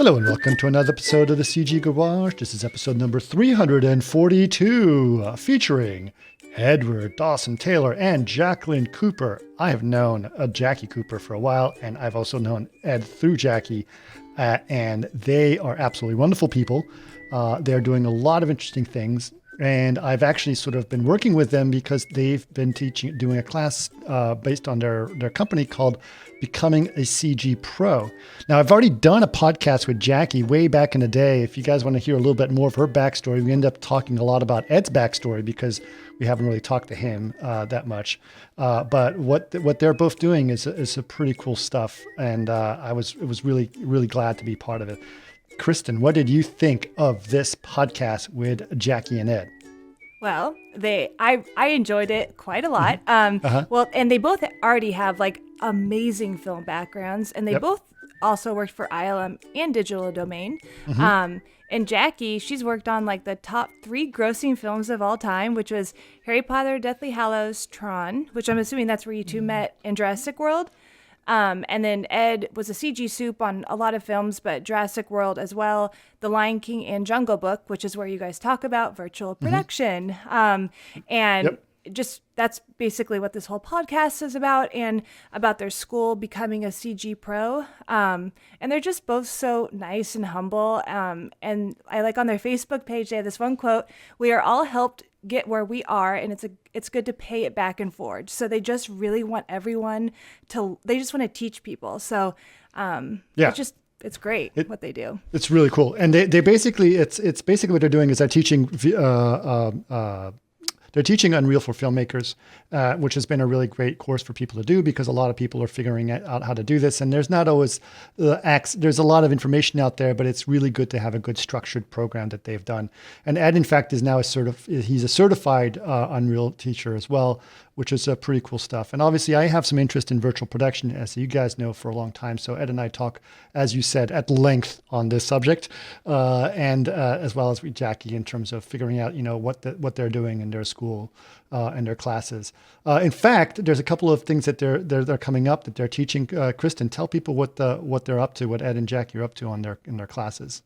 Hello and welcome to another episode of the CG Garage. This is episode number 342, featuring Edward Dawson-Taylor and Jacqueline Cooper. I have known Jackie Cooper for a while, and I've also known Ed through Jackie, and they are absolutely wonderful people. They're doing a lot of interesting things, and I've actually sort of been working with them because they've been doing a class based on their company called Becoming a CG Pro. Now, I've already done a podcast with Jackie way back in the day. If you guys want to hear a little bit more of her backstory, we end up talking a lot about Ed's backstory because we haven't really talked to him that much. But what they're both doing is a pretty cool stuff, and I was really, really glad to be part of it. Kristen, what did you think of this podcast with Jackie and Ed? Well, I enjoyed it quite a lot. Well, and they both already have like amazing film backgrounds, and they both also worked for ILM and Digital Domain. And Jackie, she's worked on like the top 3 grossing films of all time, which was Harry Potter, Deathly Hallows, Tron, which I'm assuming that's where you two met, in Jurassic World. And then Ed was a CG soup on a lot of films, but Jurassic World as well, The Lion King and Jungle Book, which is where you guys talk about virtual production. Just that's basically what this whole podcast is about, and about their school becoming a CG pro. And they're just both so nice and humble. And I like on their Facebook page, they have this one quote: "We are all helped get where we are, and it's good to pay it back and forward." So they just really want everyone they just want to teach people. So it's great what they do. It's really cool. And they basically, it's basically what they're doing is they're teaching Unreal for filmmakers, which has been a really great course for people to do because a lot of people are figuring out how to do this. And there's not always there's a lot of information out there, but it's really good to have a good structured program that they've done. And Ed, in fact, is now he's a certified Unreal teacher as well, which is pretty cool stuff. And obviously I have some interest in virtual production, as you guys know, for a long time. So Ed and I talk, as you said, at length on this subject, and as well as with Jackie in terms of figuring out, what they're doing in their school and their classes. In fact, there's a couple of things that they're coming up that they're teaching. Kristen, tell people what they're up to, what Ed and Jackie are up to in their classes.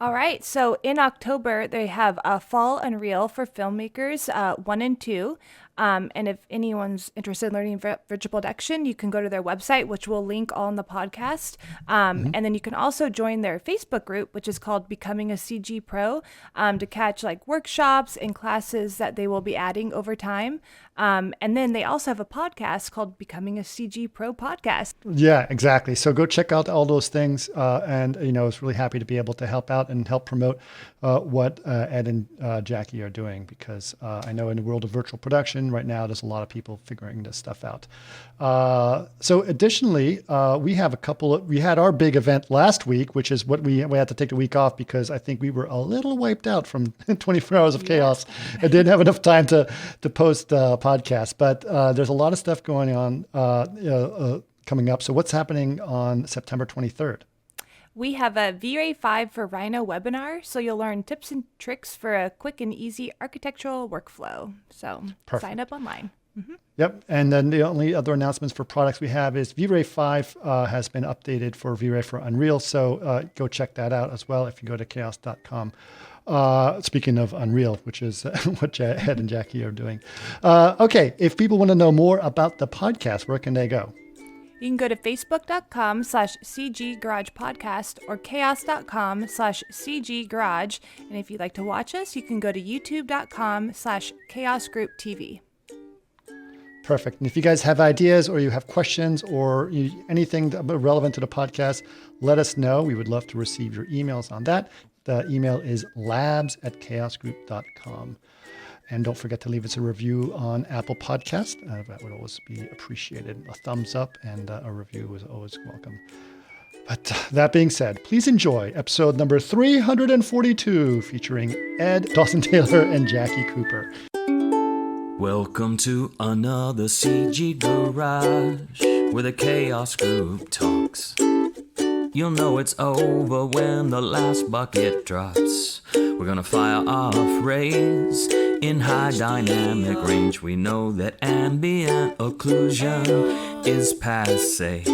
All right. So in October, they have a Fall Unreal for Filmmakers 1 and 2. And if anyone's interested in learning virtual production, you can go to their website, which we'll link on the podcast. And then you can also join their Facebook group, which is called Becoming a CG Pro, to catch like workshops and classes that they will be adding over time. And then they also have a podcast called Becoming a CG Pro Podcast. Yeah, exactly. So go check out all those things. And, I was really happy to be able to help out and help promote what Ed and Jackie are doing, because I know in the world of virtual production right now, there's a lot of people figuring this stuff out. So additionally, we had our big event last week, which is what we had to take the week off because I think we were a little wiped out from 24 hours of chaos. I didn't have enough time to post podcast, but there's a lot of stuff going on coming up. So what's happening on September 23rd? We have a V-Ray 5 for Rhino webinar, so you'll learn tips and tricks for a quick and easy architectural workflow. So Sign up online. Yep. And then the only other announcements for products we have is V-Ray 5 has been updated for V-Ray for Unreal. So go check that out as well if you go to chaos.com. Speaking of Unreal, which is what Ed and Jackie are doing. Okay. If people want to know more about the podcast, where can they go? You can go to facebook.com/CG Garage Podcast or chaos.com/CG Garage. And if you'd like to watch us, you can go to youtube.com/Chaos Group TV. Perfect. And if you guys have ideas or you have questions or anything relevant to the podcast, let us know. We would love to receive your emails on that. The email is labs@chaosgroup.com. And don't forget to leave us a review on Apple Podcast. That would always be appreciated. A thumbs up and a review is always welcome. But that being said, please enjoy episode number 342 featuring Ed Dawson-Taylor and Jackie Cooper. Welcome to another CG Garage where the Chaos Group talks. You'll know it's over when the last bucket drops. We're gonna fire off rays in high dynamic range. We know that ambient occlusion is passé.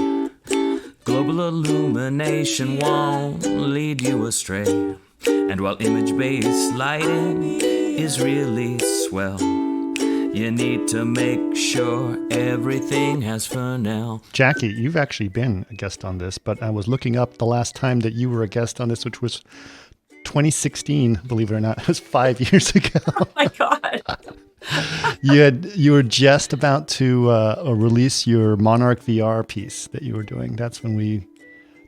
Global illumination won't lead you astray. And while image-based lighting is really swell, you need to make sure everything has Fresnel. Jackie, you've actually been a guest on this, but I was looking up the last time that you were a guest on this, which was 2016, believe it or not. It was 5 years ago. Oh my God. You were just about to release your Monarch VR piece that you were doing. That's when we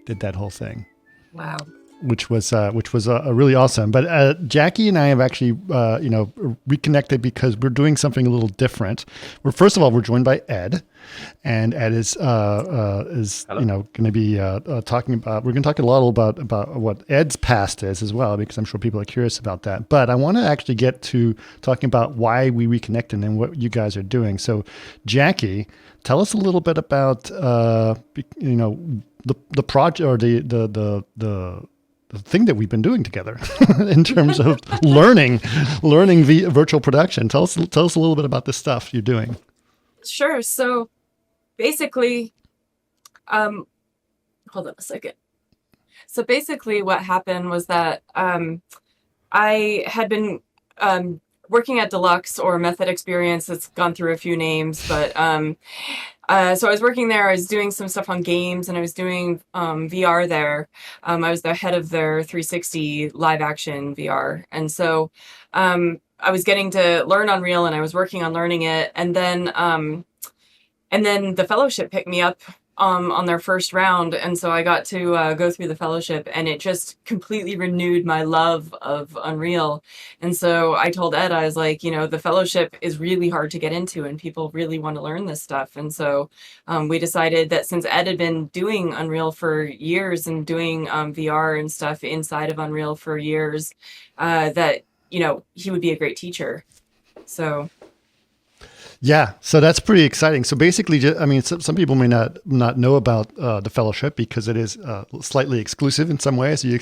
did that whole thing. Wow. Which was really awesome. But Jackie and I have actually reconnected because we're doing something a little different. First of all, we're joined by Ed, and Ed is going to be talking about. We're going to talk a lot about what Ed's past is as well, because I'm sure people are curious about that. But I want to actually get to talking about why we reconnected and what you guys are doing. So, Jackie, tell us a little bit about the project or the thing that we've been doing together in terms of learning virtual production. Tell us a little bit about this stuff you're doing. Sure. So basically, hold on a second. So basically what happened was that I had been working at Deluxe or Method Experience. It's gone through a few names, but so I was working there. I was doing some stuff on games, and I was doing VR there. I was the head of their 360 live action VR, and so I was getting to learn Unreal, and I was working on learning it. And then the fellowship picked me up on their first round, and so I got to go through the fellowship, and it just completely renewed my love of Unreal. And so I told Ed, I was like, the fellowship is really hard to get into, and people really want to learn this stuff. And so we decided that since Ed had been doing Unreal for years and doing VR and stuff inside of Unreal for years, that he would be a great teacher. So. Yeah, so that's pretty exciting. So basically, some people may not know about the fellowship because it is slightly exclusive in some way, as you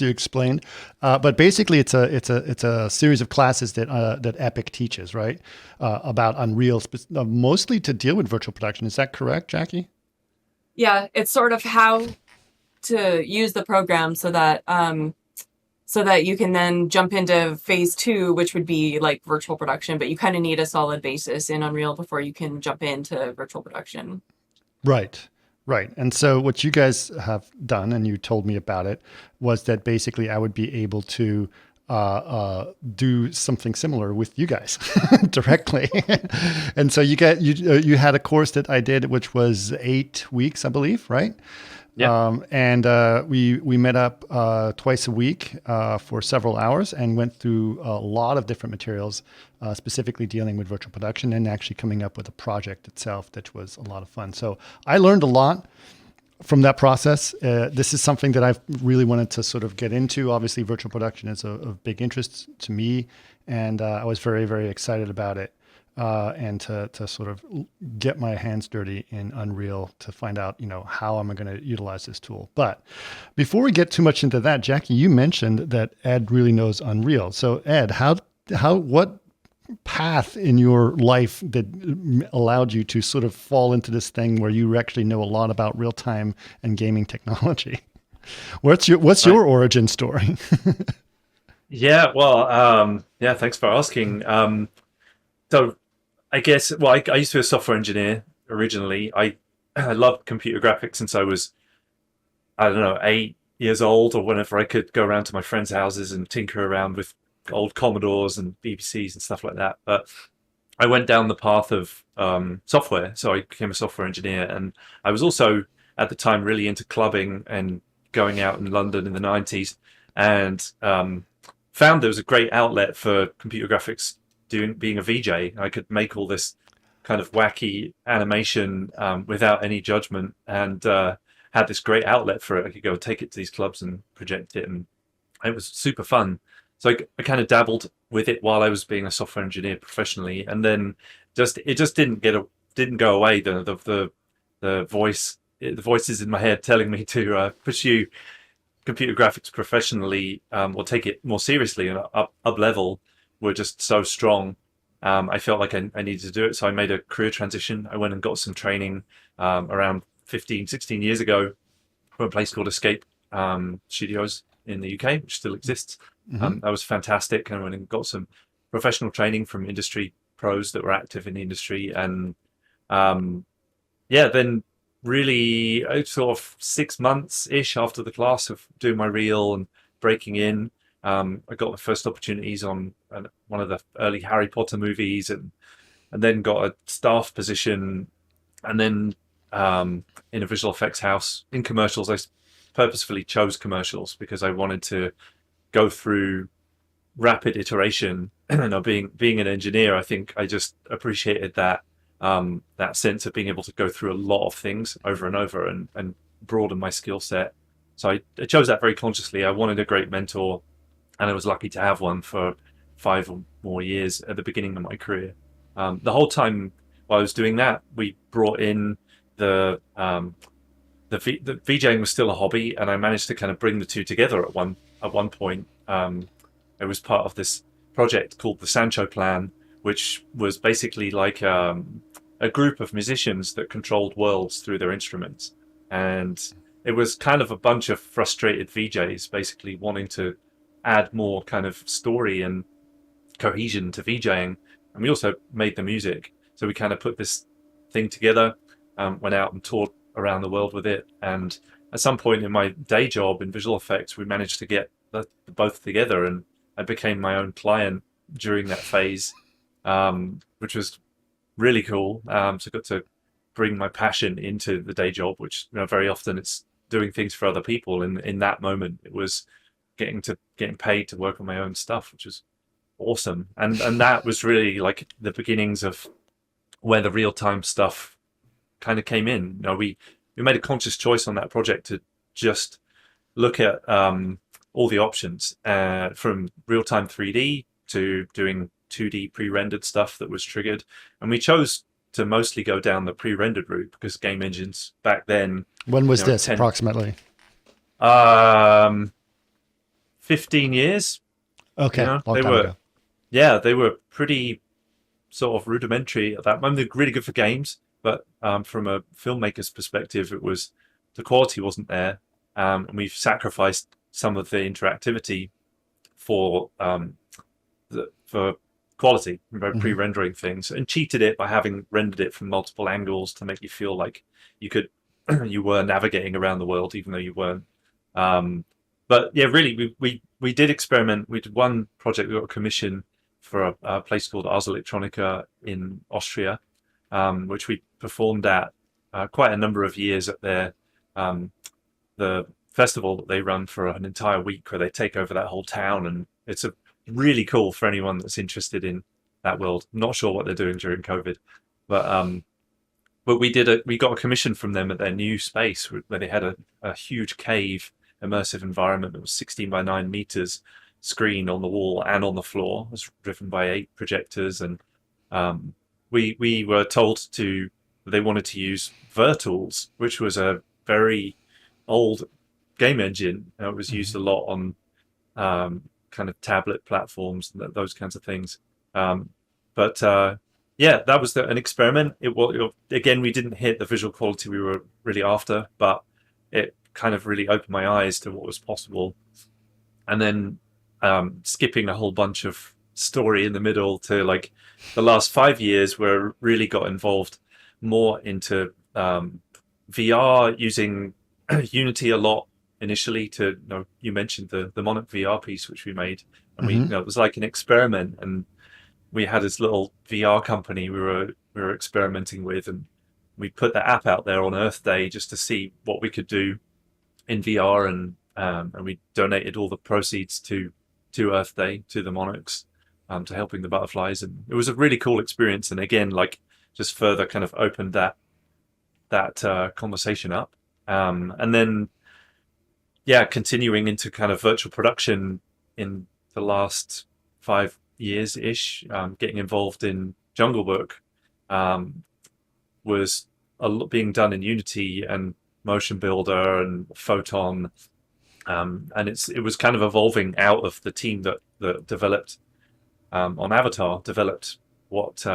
explained. But basically, it's a series of classes that Epic teaches, right? About Unreal, mostly to deal with virtual production. Is that correct, Jackie? Yeah, it's sort of how to use the program so that you can then jump into phase 2, which would be like virtual production, but you kind of need a solid basis in Unreal before you can jump into virtual production. Right. And so what you guys have done, and you told me about it, was that basically I would be able to do something similar with you guys directly. And so you had a course that I did, which was 8 weeks, I believe, right? Yeah. And we met up twice a week for several hours and went through a lot of different materials, specifically dealing with virtual production and actually coming up with a project itself, that was a lot of fun. So I learned a lot from that process. This is something that I've really wanted to sort of get into. Obviously, virtual production is of big interest to me, and I was very, very excited about it. And to sort of get my hands dirty in Unreal to find out, how am I going to utilize this tool. But before we get too much into that, Jackie, you mentioned that Ed really knows Unreal. So Ed, what path in your life that allowed you to sort of fall into this thing where you actually know a lot about real time and gaming technology? What's your origin story? Yeah, well, thanks for asking. So I guess, I used to be a software engineer originally. I loved computer graphics since I was, 8 years old, or whenever I could go around to my friends' houses and tinker around with old Commodores and BBCs and stuff like that. But I went down the path of software, so I became a software engineer. And I was also, at the time, really into clubbing and going out in London in the 90s, and found there was a great outlet for computer graphics being a VJ. I could make all this kind of wacky animation without any judgment, and had this great outlet for it. I could go take it to these clubs and project it, and it was super fun. So I kind of dabbled with it while I was being a software engineer professionally, and then it just didn't go away. The voices in my head telling me to pursue computer graphics professionally, or take it more seriously and up level, were just so strong. I felt like I needed to do it. So I made a career transition. I went and got some training around 15, 16 years ago from a place called Escape Studios in the UK, which still exists. That was fantastic, and I went and got some professional training from industry pros that were active in the industry, and then really sort of 6 months ish after the class of doing my reel and breaking in, I got the first opportunities on one of the early Harry Potter movies, and then got a staff position, and then in a visual effects house in commercials. I purposefully chose commercials because I wanted to go through rapid iteration. Being an engineer, I think I just appreciated that sense of being able to go through a lot of things over and over and broaden my skill set. So I chose that very consciously. I wanted a great mentor, and I was lucky to have one for 5 or more years at the beginning of my career. The whole time while I was doing that, we brought in the VJing was still a hobby, and I managed to kind of bring the two together at one point. It was part of this project called the Sancho Plan, which was basically like a group of musicians that controlled worlds through their instruments. And it was kind of a bunch of frustrated VJs basically wanting to add more kind of story and cohesion to VJing. And we also made the music. So we kind of put this thing together, went out and toured around the world with it. And at some point in my day job in visual effects, we managed to get both together, and I became my own client during that phase, which was really cool. So I got to bring my passion into the day job, which very often it's doing things for other people. And in that moment, it was getting paid to work on my own stuff, which was awesome. And that was really like the beginnings of where the real-time stuff kind of came in. We made a conscious choice on that project to just look at all the options, from real-time 3D to doing 2D pre-rendered stuff that was triggered. And we chose to mostly go down the pre-rendered route because game engines back then... When was this, approximately? 15 years. Okay, long time ago. Yeah, they were pretty sort of rudimentary at that moment. They're really good for games, but from a filmmaker's perspective, the quality wasn't there. And we've sacrificed some of the interactivity for quality, pre-rendering things, and cheated it by having rendered it from multiple angles to make you feel like you were navigating around the world, even though you weren't. But yeah, really, we did experiment. We did one project. We got a commission for a place called Ars Electronica in Austria, which we performed at quite a number of years at the festival that they run for an entire week, where they take over that whole town, and it's really cool for anyone that's interested in that world. I'm not sure what they're doing during COVID, but we got a commission from them at their new space where they had a huge cave immersive environment that was 16 by 9 meters screen on the wall and on the floor. It was driven by 8 projectors, and we were told they wanted to use Virtuals, which was a very old game engine. It was used a lot on kind of tablet platforms and those kinds of things. But that was an experiment. Again, we didn't hit the visual quality we were really after, but it kind of really opened my eyes to what was possible. And then skipping a whole bunch of story in the middle to like the last 5 years, where I really got involved more into VR, using Unity a lot initially. You mentioned the Monarch VR piece which we made, and it was like an experiment, and we had this little VR company we were experimenting with, and we put the app out there on Earth Day just to see what we could do in VR, and we donated all the proceeds to Earth Day, to the Monarchs, to helping the butterflies. And it was a really cool experience, and again, like, just further kind of opened that conversation up. And then continuing into kind of virtual production in the last 5 years ish, getting involved in Jungle Book, was a lot being done in Unity and Motion Builder and Photon, and it was kind of evolving out of the team that developed on Avatar, developed what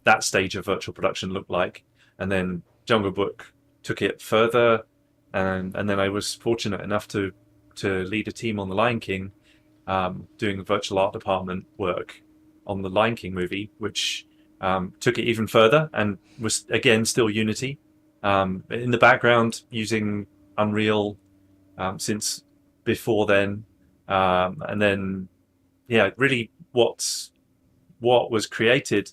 that stage of virtual production looked like, and then Jungle Book took it further, and then I was fortunate enough to lead a team on The Lion King, doing the virtual art department work on the Lion King movie, which took it even further and was again still Unity, in the background using Unreal since before then, and then really what was created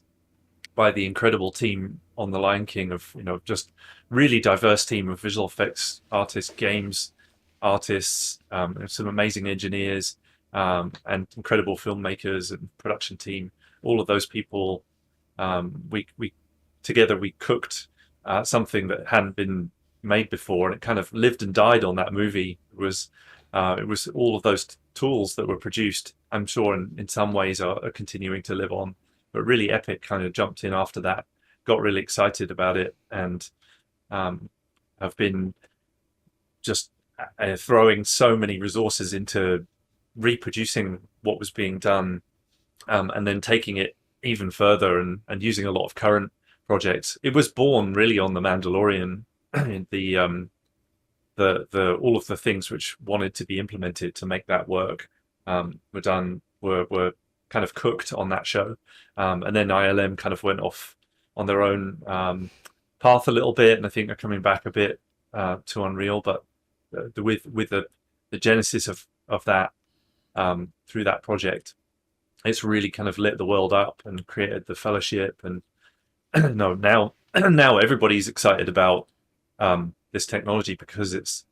by the incredible team on The Lion King of just really diverse team of visual effects artists, games artists, some amazing engineers, and incredible filmmakers and production team. All of those people, we together we cooked something that hadn't been made before, and it kind of lived and died on that movie. It was all of those tools that were produced, I'm sure in some ways are continuing to live on, but really Epic kind of jumped in after that, got really excited about it, and have been just throwing so many resources into reproducing what was being done, and then taking it even further and using a lot of current projects. It was born really on The Mandalorian, the all of the things which wanted to be implemented to make that work were kind of cooked on that show, and then ILM kind of went off on their own path a little bit, and I think they're coming back a bit to Unreal, but with the genesis of that through that project, it's really kind of lit the world up and created the fellowship, and no, now everybody's excited about this technology because it's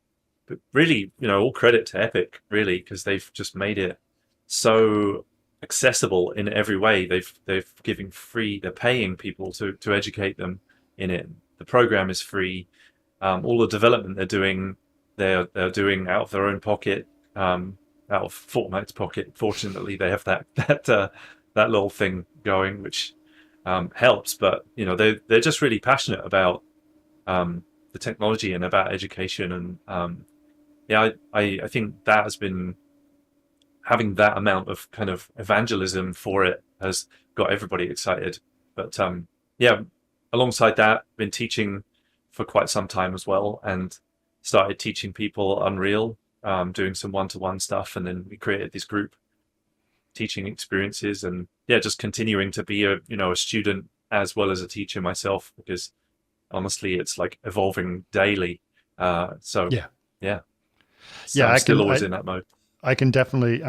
really, all credit to Epic, really, because they've just made it so accessible in every way. They've given free, they're paying people to educate them in it. The program is free. All the development they're doing out of their own pocket, out of Fortnite's pocket. Fortunately, they have that little thing going, which helps. But they're just really passionate about the technology and about education, and I think that has been, having that amount of kind of evangelism for it has got everybody excited. But alongside that, been teaching for quite some time as well, and started teaching people Unreal, doing some one-to-one stuff, and then we created this group teaching experiences, and just continuing to be a student as well as a teacher myself, because honestly it's like evolving daily. So I'm still always in that mode. I can definitely,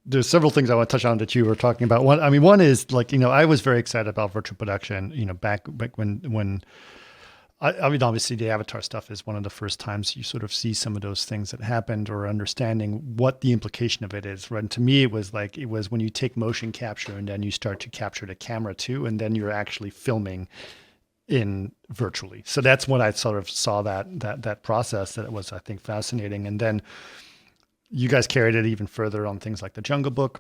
there's several things I want to touch on that you were talking about. One is like, I was very excited about virtual production, back when obviously the Avatar stuff is one of the first times you sort of see some of those things that happened, or understanding what the implication of it is. Right? And to me, it was when you take motion capture and then you start to capture the camera too, and then you're actually filming in virtually. So that's when I sort of saw that process, that it was, I think, fascinating. And then you guys carried it even further on things like the Jungle Book,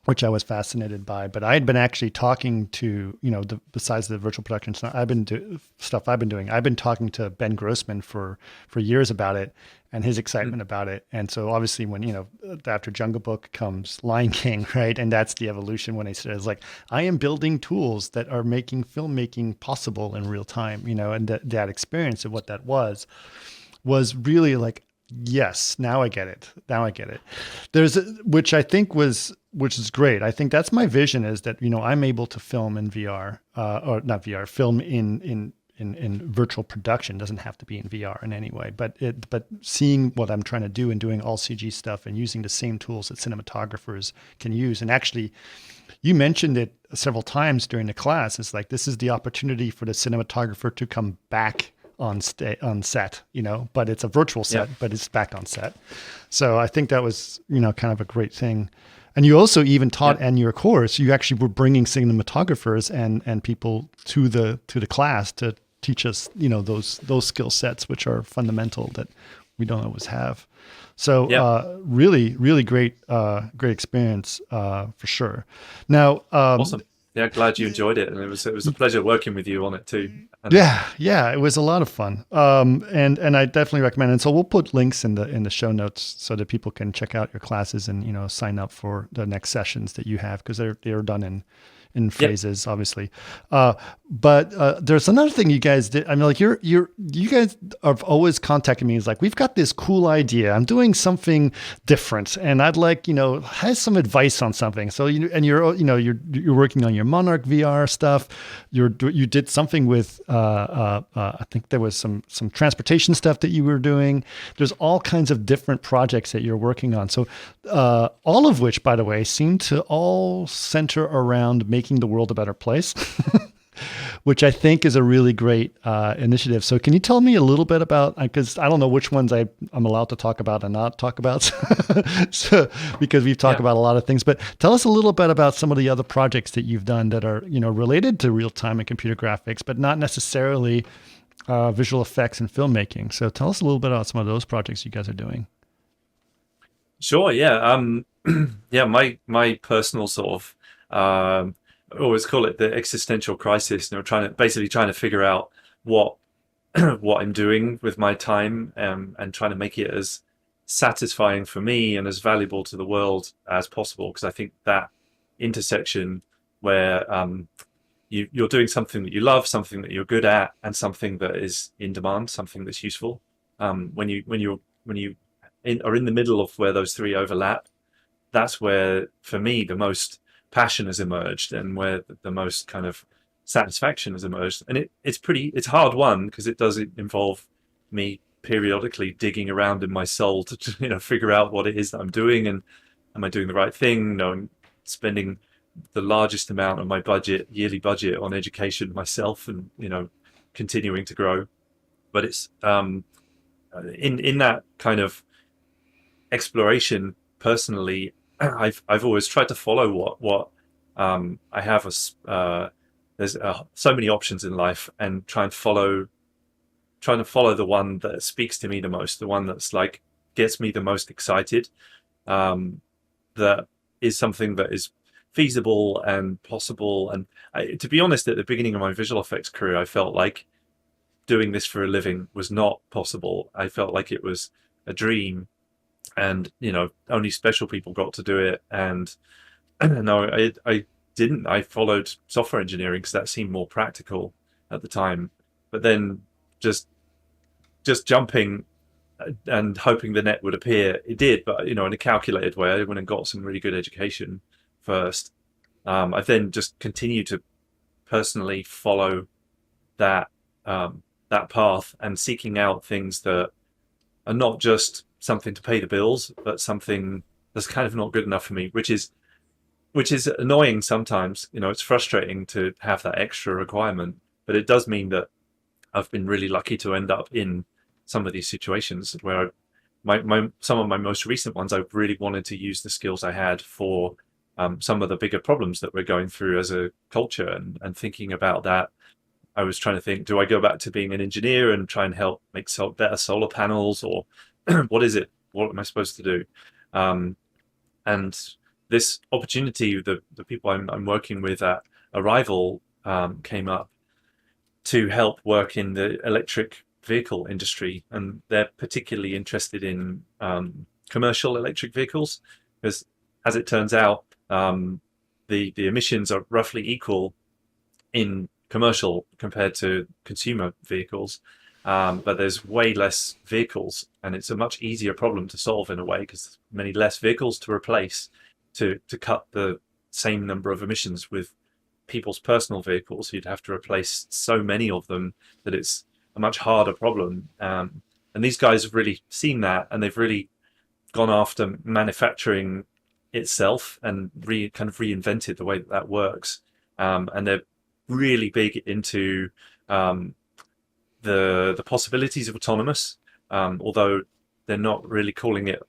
which I was fascinated by. But I had been actually talking to, besides the virtual production stuff I've been doing, I've been talking to Ben Grossman for years about it and his excitement about it. And so obviously when, after Jungle Book comes Lion King, right? And that's the evolution when he says like, I am building tools that are making filmmaking possible in real time, and that experience of what that was really like, yes, now I get it. Which is great. I think that's my vision, is that, I'm able to film in VR, or not VR, film in virtual production. Doesn't have to be in VR in any way, but seeing what I'm trying to do and doing all CG stuff and using the same tools that cinematographers can use. And actually, you mentioned it several times during the class. It's like, this is the opportunity for the cinematographer to come back on set, but it's a virtual set, but it's back on set. So I think that was, kind of a great thing. And you also even taught in your course, you actually were bringing cinematographers and people to the class to teach us, those skill sets, which are fundamental, that we don't always have. So really, really great experience for sure. Now, awesome. Yeah, glad you enjoyed it, and it was a pleasure working with you on it too. And it was a lot of fun, and I definitely recommend it. And so we'll put links in the show notes so that people can check out your classes and sign up for the next sessions that you have, because they're done in in phases, obviously. But there's another thing you guys did. I mean, like you guys have always contacted me. It's like, we've got this cool idea. I'm doing something different, and I'd like, has some advice on something. So you're working on your Monarch VR stuff. You did something with I think there was some transportation stuff that you were doing. There's all kinds of different projects that you're working on. So all of which, by the way, seem to all center around making the world a better place, which I think is a really great initiative. So can you tell me a little bit about, because I don't know which ones I'm allowed to talk about and not talk about, so, because we've talked about a lot of things, but tell us a little bit about some of the other projects that you've done that are, related to real-time and computer graphics, but not necessarily visual effects and filmmaking. So tell us a little bit about some of those projects you guys are doing. Sure. Yeah. Yeah. My personal sort of, I always call it the existential crisis. Trying to figure out what what I'm doing with my time, and trying to make it as satisfying for me and as valuable to the world as possible. Because I think that intersection where you're doing something that you love, something that you're good at, and something that is in demand, something that's useful. When you are in the middle of where those three overlap, that's where, for me, the most passion has emerged, and where the most kind of satisfaction has emerged. And it's hard won, because it does involve me periodically digging around in my soul to figure out what it is that I'm doing, and am I doing the right thing? I'm spending the largest amount of my yearly budget on education myself, and continuing to grow. But it's in that kind of exploration personally, I've always tried to follow what I have as there's so many options in life, and trying to follow the one that speaks to me the most, the one that's like gets me the most excited, that is something that is feasible and possible. And to be honest, at the beginning of my visual effects career, I felt like doing this for a living was not possible. I felt like it was a dream, and only special people got to do it. And no, I didn't. I followed software engineering because that seemed more practical at the time. But then just jumping and hoping the net would appear, it did, but in a calculated way. I went and got some really good education first. I've then just continued to personally follow that path, and seeking out things that are not just something to pay the bills, but something that's kind of not good enough for me, which is annoying sometimes. It's frustrating to have that extra requirement, but it does mean that I've been really lucky to end up in some of these situations where some of my most recent ones, I really wanted to use the skills I had for some of the bigger problems that we're going through as a culture. And thinking about that, I was trying to think, do I go back to being an engineer and try and help make better solar panels, or what is it? What am I supposed to do? And this opportunity, the people I'm working with at Arrival came up to help work in the electric vehicle industry, and they're particularly interested in commercial electric vehicles, because, as it turns out, the emissions are roughly equal in commercial compared to consumer vehicles, but there's way less vehicles, and it's a much easier problem to solve in a way, because there's many less vehicles to replace to cut the same number of emissions with people's personal vehicles. You'd have to replace so many of them that it's a much harder problem. And these guys have really seen that, and they've really gone after manufacturing itself and kind of reinvented the way that works. And they're really big into the possibilities of autonomous, although they're not really calling it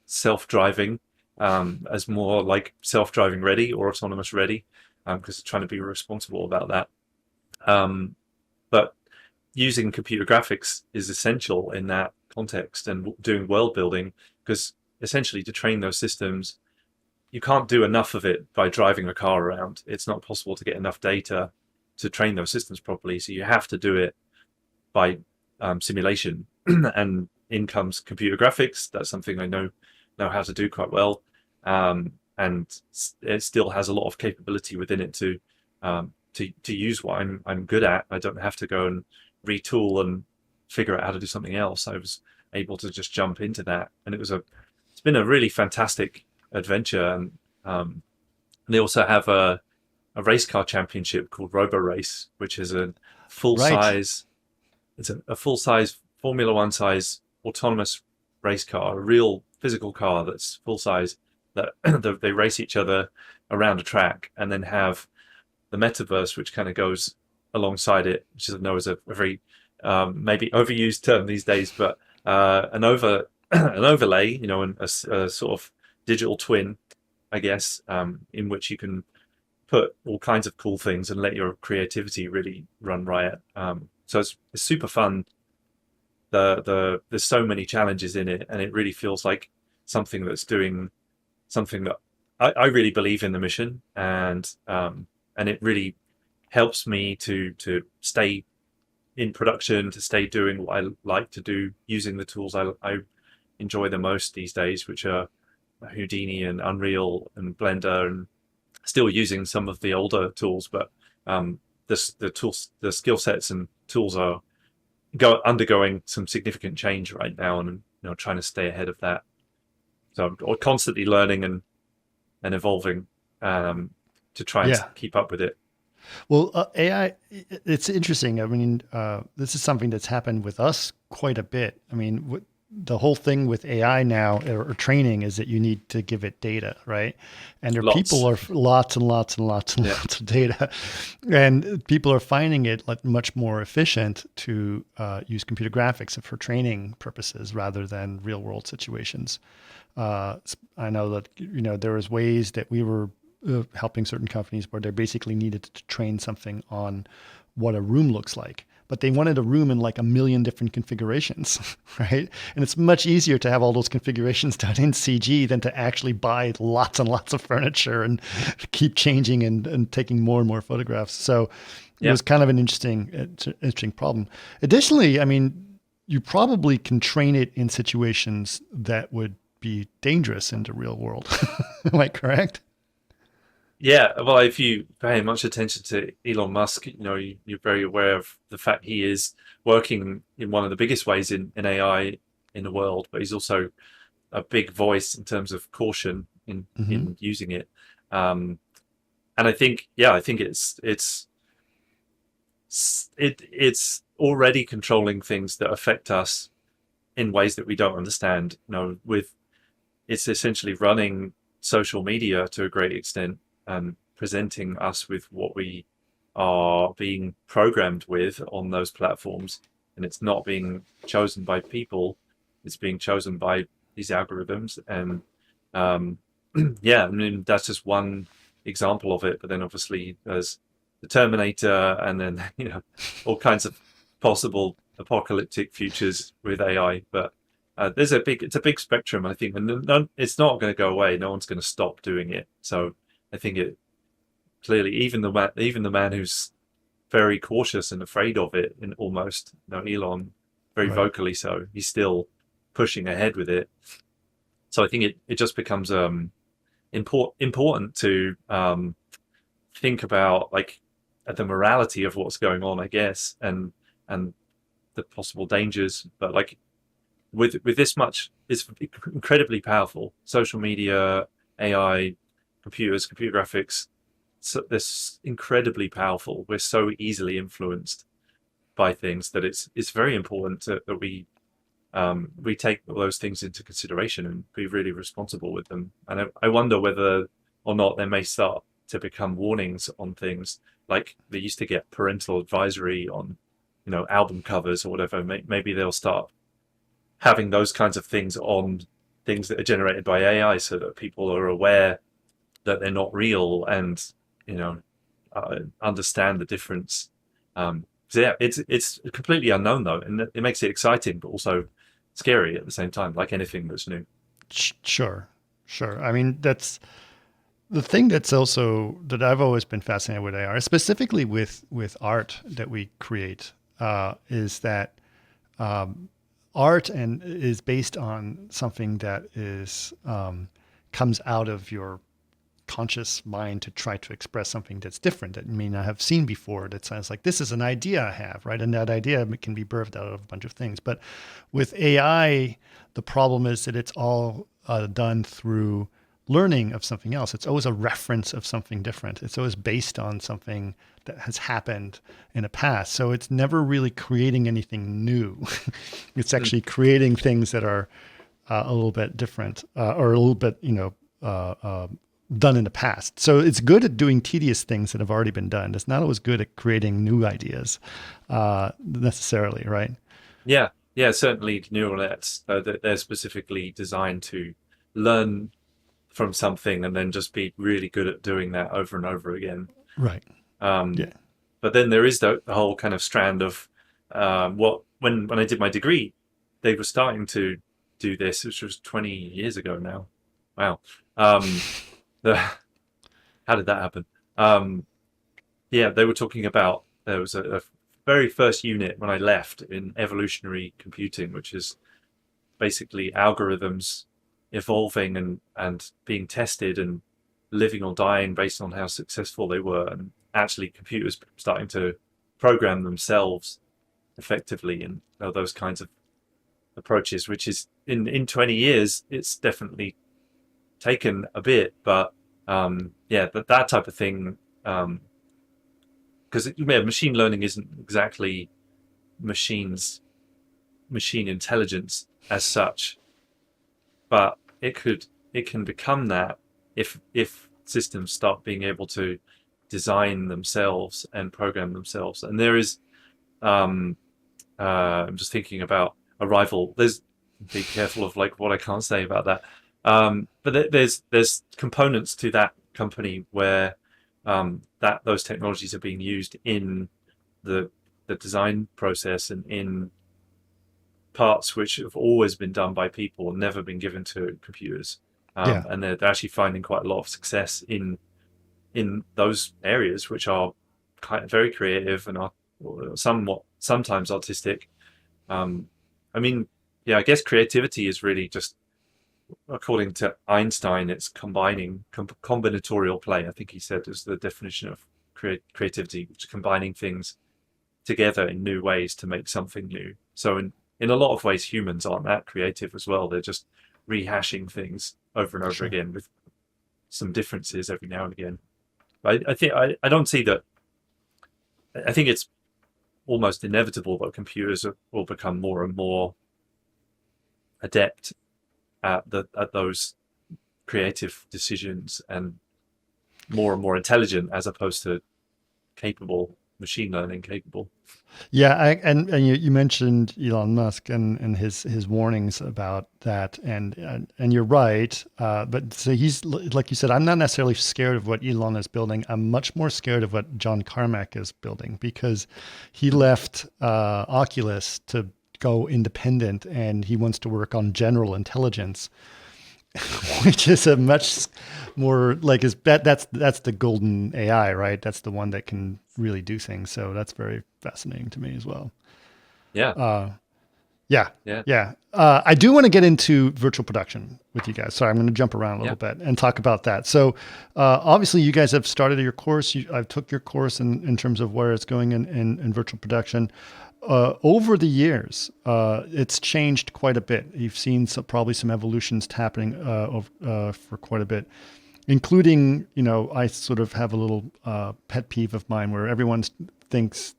self-driving, as more like self-driving ready or autonomous ready, because they're trying to be responsible about that. But using computer graphics is essential in that context, and doing world building, because essentially to train those systems, you can't do enough of it by driving a car around. It's not possible to get enough data to train those systems properly. So you have to do it by simulation. And in comes computer graphics. That's something I know how to do quite well. and it still has a lot of capability within it to use what I'm good at. I don't have to go and retool and figure out how to do something else. I was able to just jump into that, and it's been a really fantastic adventure. And they also have a race car championship called Robo Race, which is a full Right. size. It's a full size Formula One size autonomous race car, a real physical car that's full size, that they race each other around a track, and then have the metaverse, which kind of goes alongside it, which I know is a very maybe overused term these days, but an overlay, and a sort of digital twin, I guess, in which you can put all kinds of cool things and let your creativity really run riot. So it's super fun. There's so many challenges in it, and it really feels like something that's doing something that I really believe in the mission, and it really helps me to stay in production, to stay doing what I like to do, using the tools I enjoy the most these days, which are Houdini and Unreal and Blender, and still using some of the older tools, but the skill sets and tools are undergoing some significant change right now, and trying to stay ahead of that. So I'm constantly learning and evolving to try and keep up with it. Well, AI, it's interesting. I mean, this is something that's happened with us quite a bit. I mean, the whole thing with AI now, or training, is that you need to give it data, right? And people are lots and lots and lots and lots of data, and people are finding it like much more efficient to use computer graphics for training purposes rather than real world situations. I know that there was ways that we were helping certain companies where they basically needed to train something on what a room looks like, but they wanted a room in like a million different configurations, right? And it's much easier to have all those configurations done in CG than to actually buy lots and lots of furniture and keep changing and taking more and more photographs. So it was kind of an interesting problem. Additionally, I mean, you probably can train it in situations that would be dangerous in the real world. Am I correct? Yeah, well, if you pay much attention to Elon Musk, you're very aware of the fact he is working in one of the biggest ways in AI in the world, but he's also a big voice in terms of caution in using it. And I think it's already controlling things that affect us in ways that we don't understand. It's essentially running social media to a great extent, and presenting us with what we are being programmed with on those platforms. And it's not being chosen by people, it's being chosen by these algorithms. And I mean, that's just one example of it. But then obviously there's the Terminator, and then all kinds of possible apocalyptic futures with AI. But it's a big spectrum, I think, and it's not going to go away. No one's going to stop doing it. So I think it clearly, even the man who's very cautious and afraid of it, and almost, Elon, very vocally so, he's still pushing ahead with it. So I think it just becomes important to think about like the morality of what's going on, I guess, and the possible dangers. But like with this much, it's incredibly powerful. Social media, AI, computer graphics, so this incredibly powerful. We're so easily influenced by things that it's very important that we take those things into consideration and be really responsible with them. And I wonder whether or not there may start to become warnings on things, like they used to get parental advisory on album covers or whatever. Maybe they'll start having those kinds of things on things that are generated by AI, so that people are aware that they're not real, and understand the difference. It's completely unknown though, and it makes it exciting but also scary at the same time, like anything that's new. Sure. I mean, that's the thing that I've always been fascinated with AR, specifically with art that we create, is that art is based on something that is comes out of your conscious mind to try to express something that's different that you may not have seen before. That sounds like this is an idea I have, right? And that idea can be birthed out of a bunch of things. But with AI, the problem is that it's all done through learning of something else. It's always a reference of something different. It's always based on something that has happened in the past. So it's never really creating anything new. It's actually creating things that are a little bit different or a little bit, done in the past. So it's good at doing tedious things that have already been done. It's not always good at creating new ideas necessarily, right? Yeah, yeah, certainly neural nets, they're specifically designed to learn from something and then just be really good at doing that over and over again. Right. Yeah. But then there is the whole kind of strand of when I did my degree, they were starting to do this, which was 20 years ago now. Wow. How did that happen? Yeah, they were talking about, there was a very first unit when I left in evolutionary computing, which is basically algorithms evolving and being tested and living or dying based on how successful they were, and actually computers starting to program themselves effectively, and those kinds of approaches, which is in 20 years it's definitely taken a bit, but that type of thing, because machine learning isn't exactly machine intelligence as such, but it can become that if systems start being able to design themselves and program themselves. And there is I'm just thinking about Arrival. Be careful of like what I can't say about that. But there's components to that company where those technologies are being used in the design process and in parts which have always been done by people and never been given to computers. And they're actually finding quite a lot of success in those areas, which are very creative and are sometimes artistic. I guess creativity is really just, according to Einstein, it's combining combinatorial play. I think he said is the definition of creativity, which is combining things together in new ways to make something new. So in a lot of ways, humans aren't that creative as well. They're just rehashing things over and over again with some differences every now and again. But I don't see that. I think it's almost inevitable that computers will become more and more adept at those creative decisions and more intelligent, as opposed to machine learning capable. Yeah, and you mentioned Elon Musk and his warnings about that, and you're right. But so he's, like you said, I'm not necessarily scared of what Elon is building. I'm much more scared of what John Carmack is building, because he left Oculus to go independent, and he wants to work on general intelligence, which is a much more like that's the golden AI, right? That's the one that can really do things. So that's very fascinating to me as well. Yeah. Yeah. I do want to get into virtual production with you guys. Sorry, I'm going to jump around a little bit and talk about that. So obviously you guys have started your course. I've took your course in terms of where it's going in virtual production. Over the years, it's changed quite a bit. You've seen probably some evolutions happening for quite a bit, including, I sort of have a little pet peeve of mine where everyone thinks,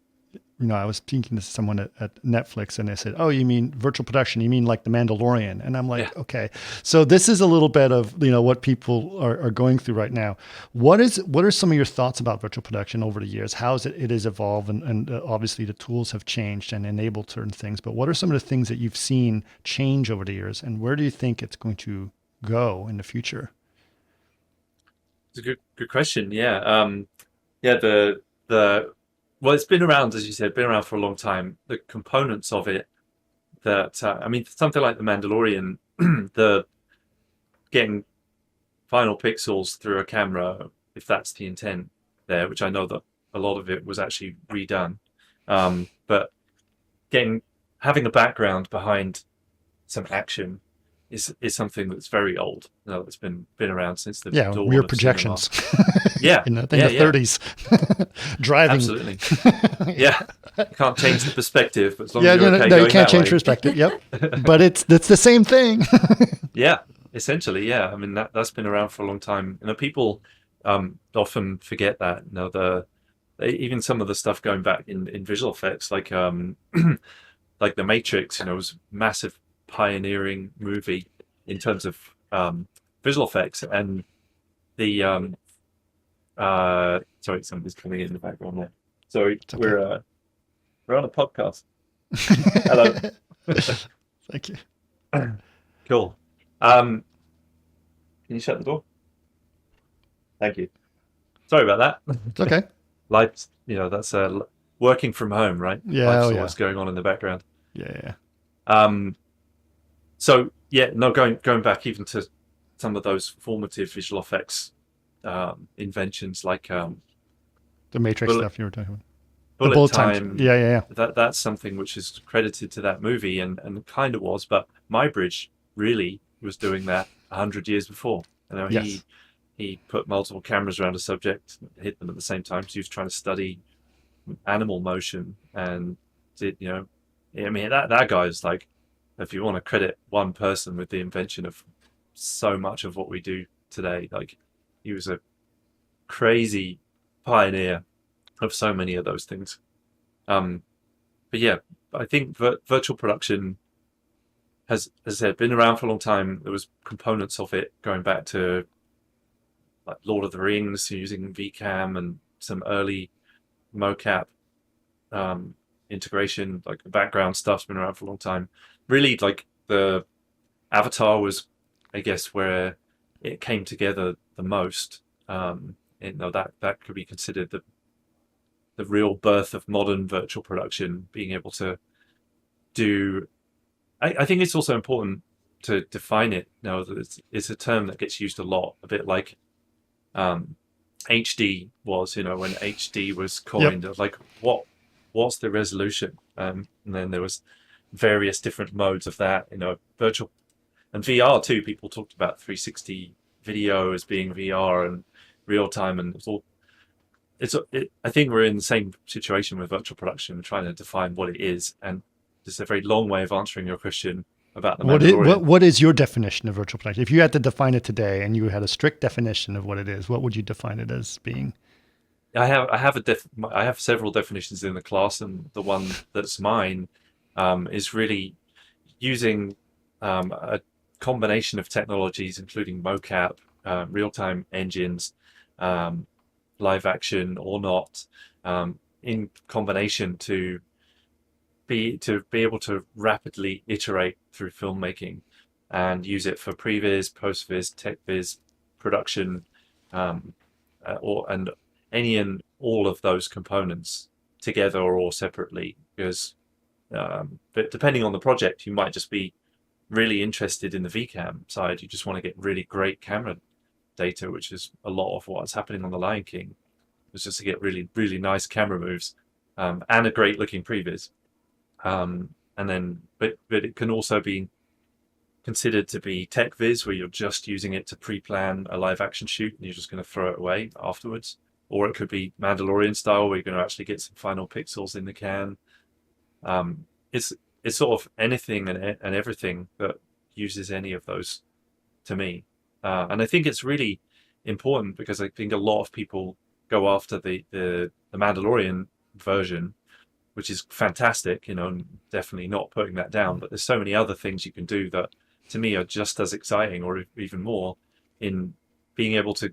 I was speaking to someone at Netflix and they said, "Oh, you mean virtual production? You mean like The Mandalorian?" And I'm like, okay. So this is a little bit of, what people are going through right now. What are some of your thoughts about virtual production over the years? How is it has evolved, and obviously the tools have changed and enabled certain things, but what are some of the things that you've seen change over the years, and where do you think it's going to go in the future? It's a good question. Yeah. Well, it's been around, as you said, been around for a long time. The components of it that, something like The Mandalorian, the getting final pixels through a camera, if that's the intent there, which I know that a lot of it was actually redone. But having a background behind some action is something that's very old. It's been around since the Yeah, dawn rear of projections. Yeah, in the 30s. Driving. absolutely. Yeah, you can't change the perspective, but as long Yeah, as you're okay you going can't that change way. perspective. Yep. But it's the same thing. Yeah, essentially, yeah. I mean that's been around for a long time. People often forget that. Even some of the stuff going back in visual effects, like like The Matrix, was a massive pioneering movie in terms of visual effects, and the sorry, somebody's coming in the background there. Sorry, It's okay. we're on a podcast. Hello. Thank you. Cool. Can you shut the door? Thank you. Sorry about that. It's okay. Life's, that's working from home, right? Yeah, Life's oh, yeah. always going on in the background. Yeah. So yeah, no, going back even to some of those formative visual effects inventions, like The Matrix bullet, stuff you were talking about. The bullet bullet time. times. Yeah. That's something which is credited to that movie, and kind of was, but Muybridge really was doing that 100 years before. Yes. He put multiple cameras around a subject, hit them at the same time. So he was trying to study animal motion, and did I mean that guy is like, if you want to credit one person with the invention of so much of what we do today, like he was a crazy pioneer of so many of those things. But yeah, I think virtual production has, as I said, been around for a long time. There was components of it going back to like Lord of the Rings, using VCam and some early mocap integration. Like the background stuff's been around for a long time. Really, like the Avatar was, I guess, where it came together the most. That could be considered the real birth of modern virtual production, being able to do. I think it's also important to define it. It's a term that gets used a lot, a bit like HD was, when HD was coined. Yep. Like, what's the resolution? And then there was various different modes of that, virtual and VR too. People talked about 360 video as being VR and real time, and I think we're in the same situation with virtual production, trying to define what it is, and it's a very long way of answering your question about the Mandalorian. What is your definition of virtual production? If you had to define it today, and you had a strict definition of what it is, what would you define it as being? I have several definitions in the class, and the one that's mine is really using a combination of technologies, including mocap, real-time engines, live action or not, in combination to be able to rapidly iterate through filmmaking and use it for previs, post-vis, tech-vis, production, and any and all of those components together or separately. Because but depending on the project, you might just be really interested in the VCam side. You just want to get really great camera data, which is a lot of what's happening on The Lion King. It's just to get really, really nice camera moves and a great looking previs. And then, but it can also be considered to be tech viz, where you're just using it to pre-plan a live action shoot and you're just going to throw it away afterwards. Or it could be Mandalorian style, where you're going to actually get some final pixels in the can. It's sort of anything and everything that uses any of those, to me. And I think it's really important, because I think a lot of people go after the Mandalorian version, which is fantastic, and definitely not putting that down. But there's so many other things you can do that, to me, are just as exciting, or even more, in being able to.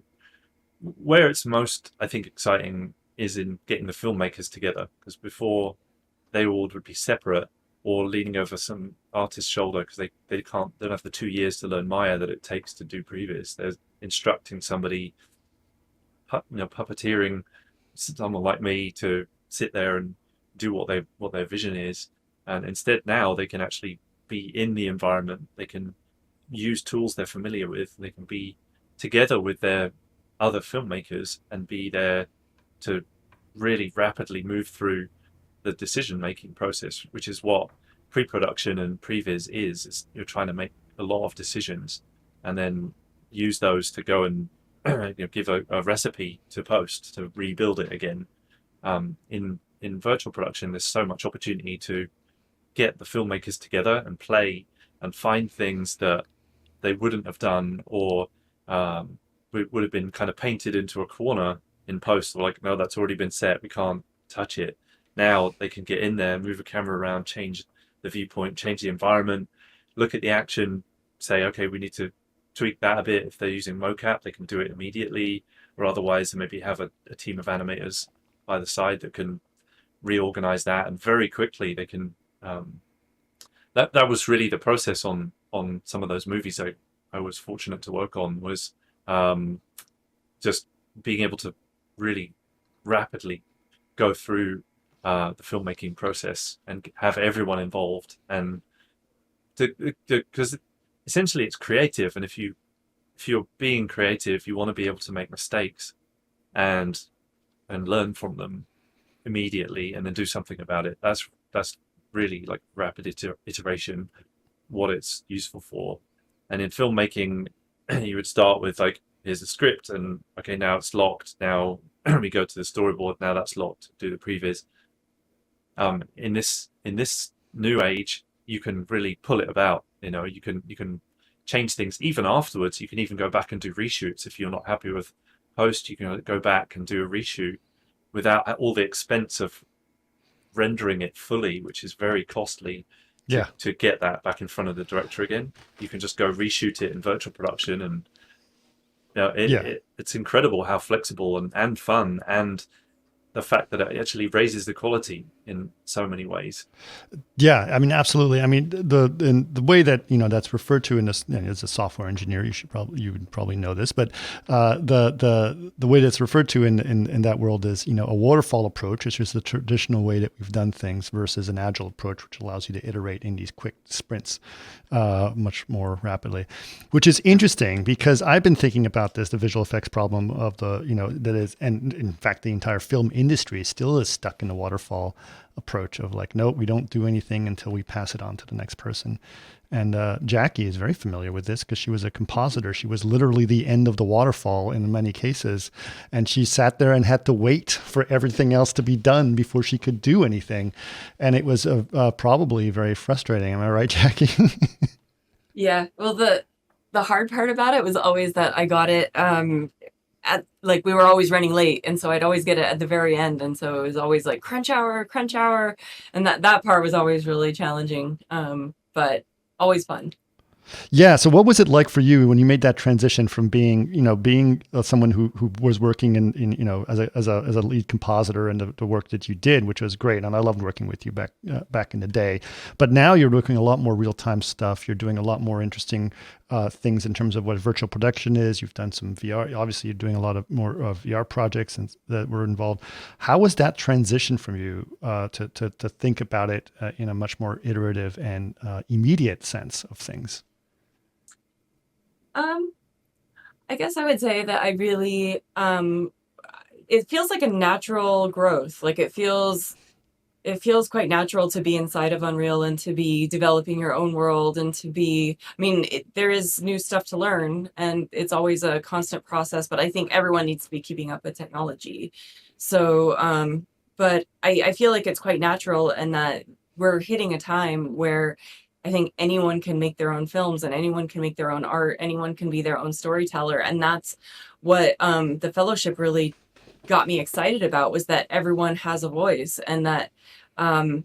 Where it's most, I think, exciting is in getting the filmmakers together, because before they all would be separate or leaning over some artist's shoulder, because they don't have the 2 years to learn Maya that it takes to do previs. They're instructing somebody, puppeteering someone like me to sit there and do what their vision is. And instead now they can actually be in the environment. They can use tools they're familiar with. They can be together with their other filmmakers and be there to really rapidly move through the decision-making process, which is what pre-production and previs is. You're trying to make a lot of decisions, and then use those to go and give a recipe to post to rebuild it again. In virtual production, there's so much opportunity to get the filmmakers together and play and find things that they wouldn't have done, or would have been kind of painted into a corner in post, or like, no, that's already been set, we can't touch it. Now they can get in there, move a camera around, change the viewpoint, change the environment, look at the action, say, okay, we need to tweak that a bit. If they're using mocap, they can do it immediately, or otherwise maybe have a team of animators by the side that can reorganize that, and very quickly they can that was really the process on some of those movies I was fortunate to work on, was just being able to really rapidly go through the filmmaking process and have everyone involved, and because essentially it's creative, and if you're being creative, you want to be able to make mistakes and learn from them immediately and then do something about it. That's really like rapid iteration, what it's useful for. And in filmmaking, you would start with like, here's the script, and okay, now it's locked, now we go to the storyboard, now that's locked, do the previs. In this new age, you can really pull it about. You can change things even afterwards. You can even go back and do reshoots. If you're not happy with post, you can go back and do a reshoot without all the expense of rendering it fully, which is very costly to get that back in front of the director again. You can just go reshoot it in virtual production, and it's incredible how flexible and fun, and the fact that it actually raises the quality in so many ways. Yeah, I mean, absolutely. I mean, the way that that's referred to in this, as a software engineer, you would probably know this, but the way that's referred to in that world is a waterfall approach, which is the traditional way that we've done things, versus an agile approach, which allows you to iterate in these quick sprints much more rapidly, which is interesting because I've been thinking about this, the visual effects problem of that is, and in fact, the entire film industry still is stuck in the waterfall approach of like, no, we don't do anything until we pass it on to the next person. And Jackie is very familiar with this because she was a compositor. She was literally the end of the waterfall in many cases. And she sat there and had to wait for everything else to be done before she could do anything. And it was probably very frustrating. Am I right, Jackie? Yeah. Well, the hard part about it was always that I got it we were always running late, and so I'd always get it at the very end, and so it was always like crunch hour, and that part was always really challenging, but always fun. Yeah. So what was it like for you when you made that transition from being someone who was working in as a lead compositor, and the work that you did, which was great, and I loved working with you back in the day. But now you're doing a lot more real time stuff. You're doing a lot more interesting things in terms of what virtual production is. You've done some VR. Obviously, you're doing a lot of more VR projects that were involved. How was that transition from you to think about it in a much more iterative and immediate sense of things? I guess I would say that I really, it feels like a natural growth. Like it feels quite natural to be inside of Unreal and to be developing your own world and to be, there is new stuff to learn, and it's always a constant process, but I think everyone needs to be keeping up with technology. So, but I feel like it's quite natural, and that we're hitting a time where I think anyone can make their own films, and anyone can make their own art. Anyone can be their own storyteller. And that's what the fellowship really got me excited about, was that everyone has a voice, and that, like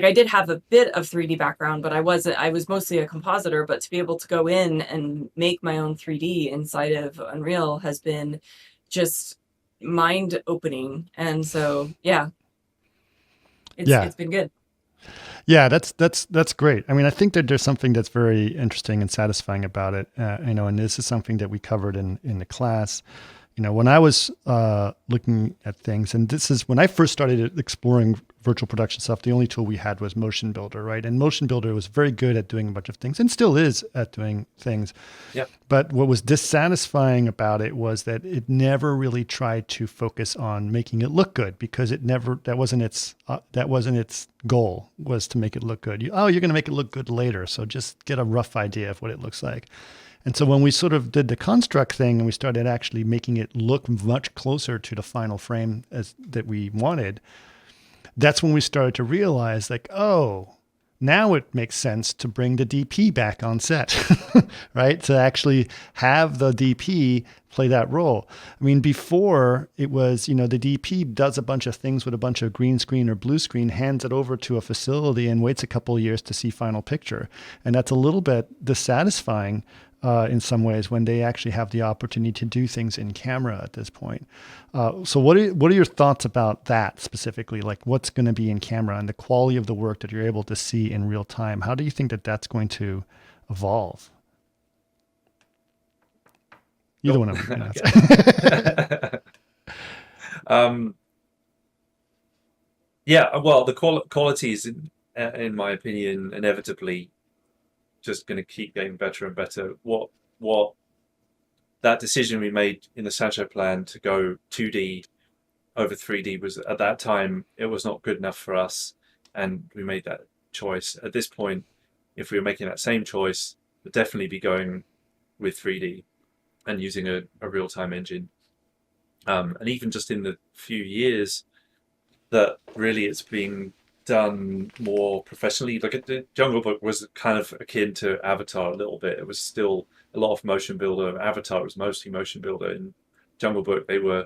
I did have a bit of 3D background, but I was mostly a compositor, but to be able to go in and make my own 3D inside of Unreal has been just mind opening. And so, it's been good. Yeah, that's great. I mean, I think that there's something that's very interesting and satisfying about it, and this is something that we covered in the class, when I was looking at things, and this is when I first started exploring virtual production stuff, the only tool we had was Motion Builder, right? And Motion Builder was very good at doing a bunch of things and still is at doing things. Yeah. But what was dissatisfying about it was that it never really tried to focus on making it look good, because that wasn't its goal, was to make it look good. You're going to make it look good later, so just get a rough idea of what it looks like. And so when we sort of did the construct thing and we started actually making it look much closer to the final frame that we wanted, that's when we started to realize, like, oh, now it makes sense to bring the DP back on set, right? To actually have the DP play that role. I mean, before it was, the DP does a bunch of things with a bunch of green screen or blue screen, hands it over to a facility and waits a couple of years to see final picture. And that's a little bit dissatisfying in some ways when they actually have the opportunity to do things in camera at this point. So what are your thoughts about that specifically? Like, what's going to be in camera and the quality of the work that you're able to see in real time? How do you think that that's going to evolve? Either one of them. Yeah, well, the quality is, in my opinion, inevitably just going to keep getting better and better. What that decision we made in the Sancho plan to go 2D over 3D was, at that time, it was not good enough for us, and we made that choice. At this point, if we were making that same choice, we'd definitely be going with 3D and using a real-time engine. And even just in the few years that really it's being done more professionally, like the Jungle Book was kind of akin to Avatar a little bit. It was still a lot of motion builder. Avatar was mostly motion builder. In Jungle Book, they were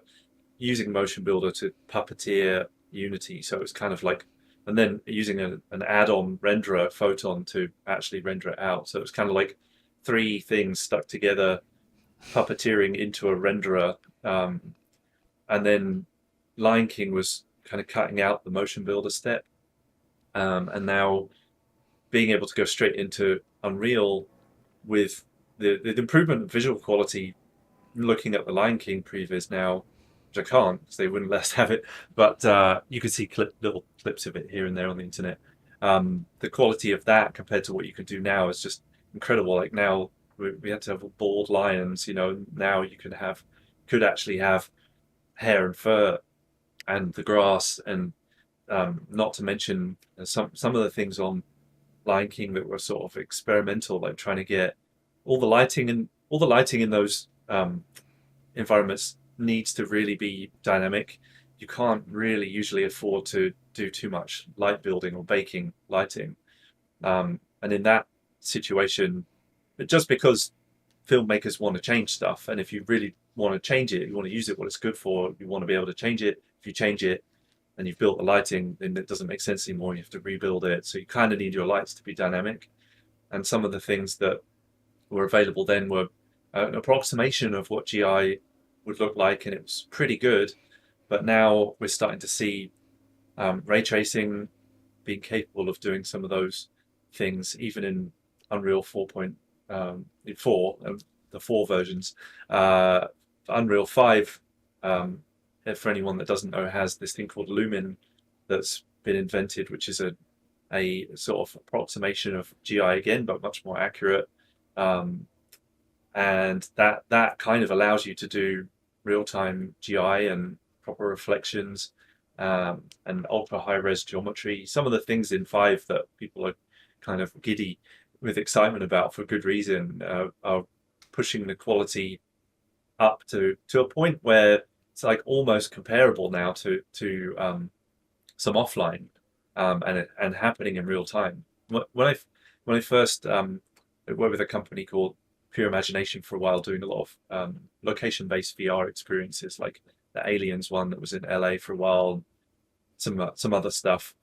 using motion builder to puppeteer Unity, so it was kind of like, and then using an add-on renderer, Photon, to actually render it out. So it was kind of like three things stuck together, puppeteering into a renderer. And then Lion King was kind of cutting out the motion builder step. And now being able to go straight into Unreal with the improvement in visual quality, looking at the Lion King previs now, which I can't because they wouldn't let us have it, but you could see little clips of it here and there on the internet. The quality of that compared to what you could do now is just incredible. Like now we had to have bald lions, now you could actually have hair and fur and the grass, and not to mention some of the things on Lion King that were sort of experimental, like trying to get all the lighting in those environments needs to really be dynamic. You can't really usually afford to do too much light building or baking lighting, and in that situation, just because filmmakers want to change stuff, and if you really want to change it, you want to use it what it's good for, you want to be able to change it. If you change it and you've built the lighting, then it doesn't make sense anymore. You have to rebuild it. So you kind of need your lights to be dynamic. And some of the things that were available then were an approximation of what GI would look like, and it was pretty good. But now we're starting to see ray tracing being capable of doing some of those things, even in Unreal 4.4, the 4 versions. Unreal 5, for anyone that doesn't know, has this thing called Lumen that's been invented, which is a sort of approximation of GI again, but much more accurate. And that kind of allows you to do real-time GI and proper reflections, and ultra high-res geometry. Some of the things in 5 that people are kind of giddy with excitement about for good reason are pushing the quality up to a point where it's like almost comparable now to some offline, and happening in real time. When I first worked with a company called Pure Imagination for a while, doing a lot of location-based VR experiences, like the Aliens one that was in LA for a while, some other stuff.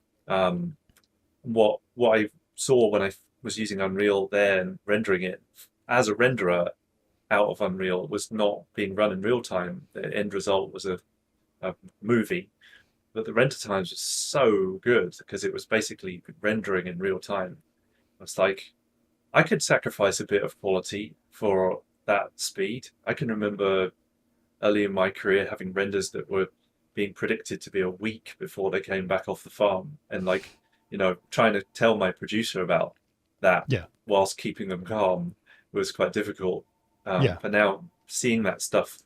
What I saw when I was using Unreal there and rendering it as a renderer out of Unreal was not being run in real time. The end result was a movie, but the render times were so good because it was basically rendering in real time. It's like I could sacrifice a bit of quality for that speed. I can remember early in my career having renders that were being predicted to be a week before they came back off the farm, and like, trying to tell my producer about that Yeah. whilst keeping them calm was quite difficult. Yeah. But now seeing that stuff,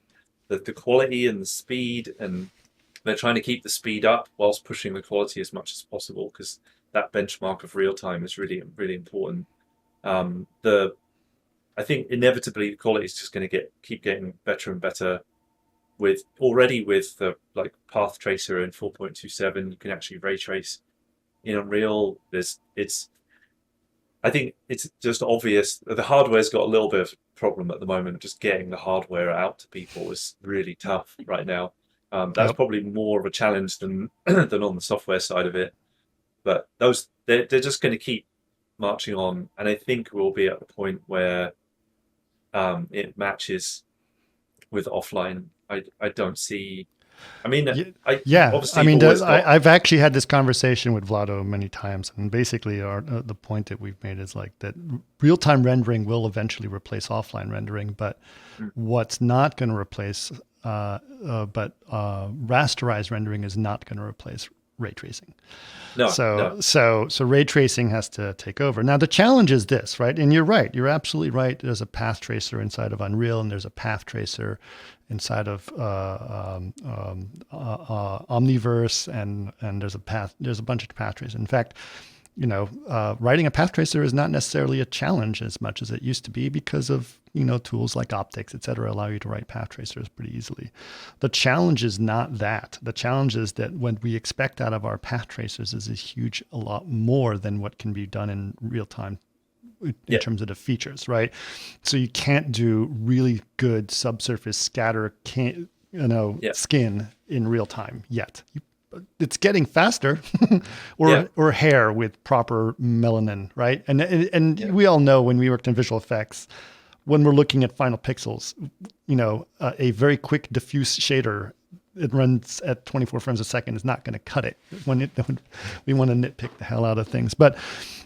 the quality and the speed, and they're trying to keep the speed up whilst pushing the quality as much as possible, because that benchmark of real time is really, really important. I think inevitably the quality is just going to keep getting better and better. With the like path tracer in 4.27, you can actually ray trace in Unreal. I think it's just obvious that the hardware's got a little bit of a problem at the moment. Just getting the hardware out to people is really tough right now. That's probably more of a challenge than on the software side of it. But they're just going to keep marching on, and I think we'll be at the point where it matches with offline. I don't see. I mean, I've actually had this conversation with Vlado many times, and basically the point that we've made is like that real-time rendering will eventually replace offline rendering, but what's not going to replace, rasterized rendering is not going to replace ray tracing. So ray tracing has to take over. Now the challenge is this, right? And you're right. You're absolutely right. There's a path tracer inside of Unreal, and there's a path tracer inside of Omniverse, and there's a bunch of path tracers. In fact, writing a path tracer is not necessarily a challenge as much as it used to be, because of tools like optics, et cetera, allow you to write path tracers pretty easily. The challenge is not that. The challenge is that what we expect out of our path tracers is a lot more than what can be done in real time in terms of the features, right? So you can't do really good subsurface scatter, skin in real time yet. It's getting faster, or hair with proper melanin, right? And we all know, when we worked in visual effects, when we're looking at final pixels, a very quick diffuse shader, it runs at 24 frames a second, is not going to cut it when we want to nitpick the hell out of things. But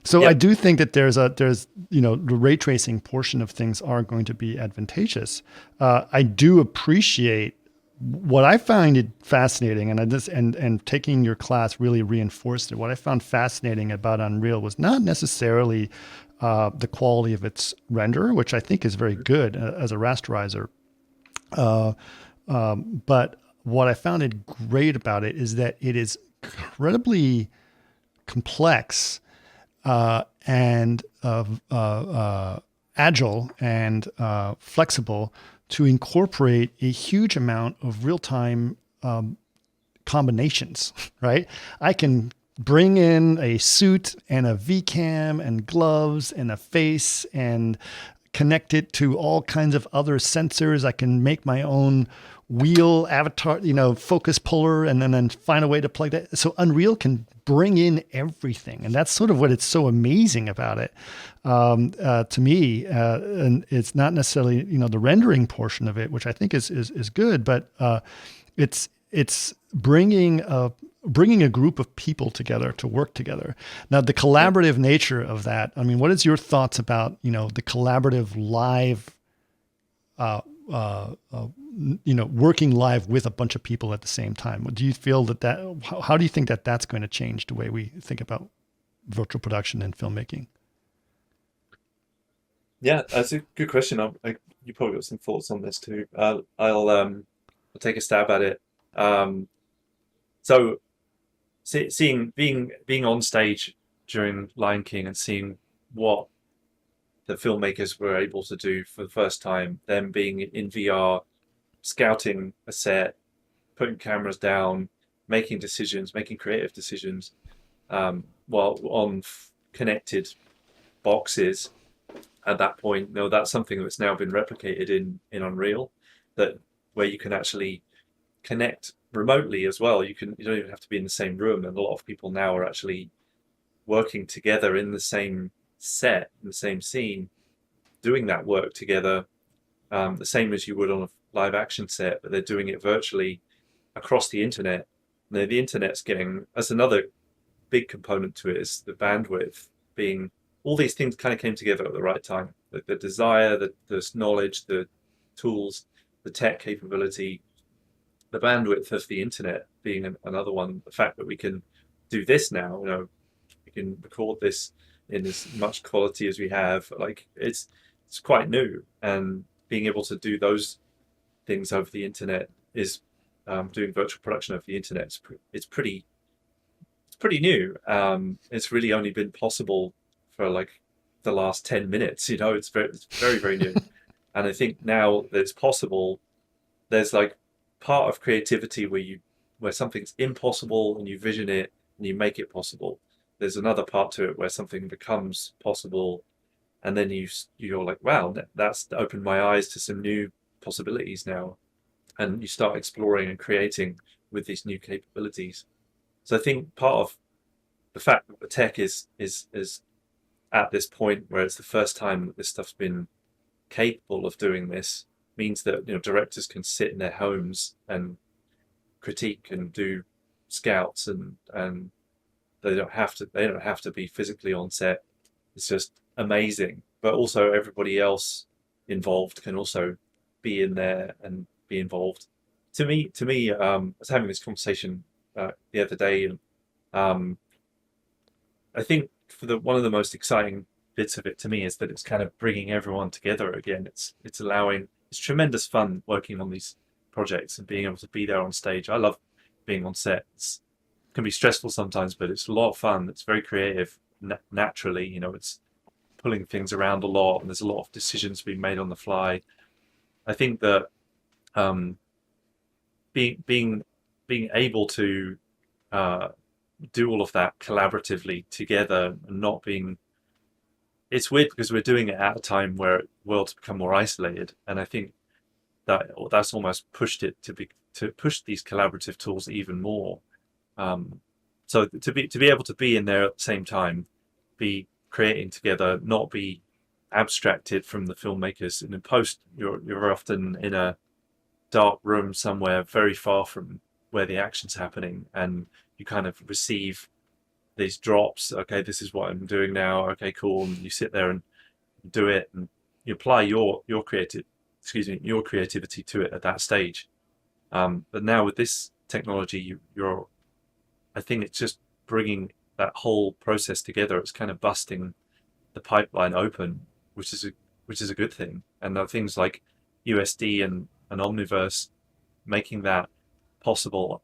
so I do think that there's the ray tracing portion of things are going to be advantageous. I do appreciate what I find fascinating, and taking your class really reinforced it. What I found fascinating about Unreal was not necessarily the quality of its render, which I think is very good as a rasterizer. But what I found it great about it is that it is incredibly complex and agile and flexible to incorporate a huge amount of real-time combinations, right? I can bring in a suit and a V-cam and gloves and a face and connect it to all kinds of other sensors. I can make my own wheel avatar, focus puller, and then find a way to plug that. So Unreal can bring in everything. And that's sort of what it's so amazing about it to me. And it's not necessarily, the rendering portion of it, which I think is good, but it's bringing a group of people together to work together. Now, the collaborative nature of that, I mean, what is your thoughts about, the collaborative live, working live with a bunch of people at the same time? Do you feel how do you think that that's going to change the way we think about virtual production and filmmaking? Yeah, that's a good question. You probably got some thoughts on this too. I'll take a stab at it. So being on stage during Lion King and seeing what the filmmakers were able to do for the first time, them being in VR, scouting a set, putting cameras down, making creative decisions, while on connected boxes. At that point, that's something that's now been replicated in Unreal, where you can actually connect remotely as well. You don't even have to be in the same room, and a lot of people now are actually working together in the same set, in the same scene, doing that work together, the same as you would on a live action set, but they're doing it virtually across the internet. The internet's that's another big component to it, is the bandwidth being, all these things kind of came together at the right time. The desire, the knowledge, the tools, the tech capability, the bandwidth of the internet being another one. The fact that we can do this now, we can record this in as much quality as we have. Like it's quite new, and being able to do those things over the internet is doing virtual production over the internet. It's pretty new. It's really only been possible for like the last 10 minutes. It's very, very new. And I think now that it's possible, there's like part of creativity where something's impossible and you vision it and you make it possible. There's another part to it where something becomes possible, and then you're like, wow, that's opened my eyes to some new possibilities now, and you start exploring and creating with these new capabilities. So I think part of the fact that the tech is at this point where it's the first time that this stuff's been capable of doing this means that directors can sit in their homes and critique and do scouts, and they don't have to be physically on set. It's just amazing. But also everybody else involved can also be in there and be involved. To me, I was having this conversation the other day, and I think one of the most exciting bits of it to me is that it's kind of bringing everyone together again. It's tremendous fun working on these projects and being able to be there on stage. I love being on set. It can be stressful sometimes, but it's a lot of fun. It's very creative naturally. It's pulling things around a lot, and there's a lot of decisions being made on the fly. I think that being able to do all of that collaboratively together and not being, it's weird because we're doing it at a time where the world's become more isolated, and I think that's almost pushed it to push these collaborative tools even more. So to be able to be in there at the same time, be creating together, not be abstracted from the filmmakers. And in post, you're often in a dark room somewhere very far from where the action's happening, and you kind of receive these drops. Okay, this is what I'm doing now. Okay, cool. And you sit there and do it, and you apply your creativity to it at that stage. But now with this technology, I think it's just bringing that whole process together. It's kind of busting the pipeline open, which is a good thing. And there are things like USD and Omniverse making that possible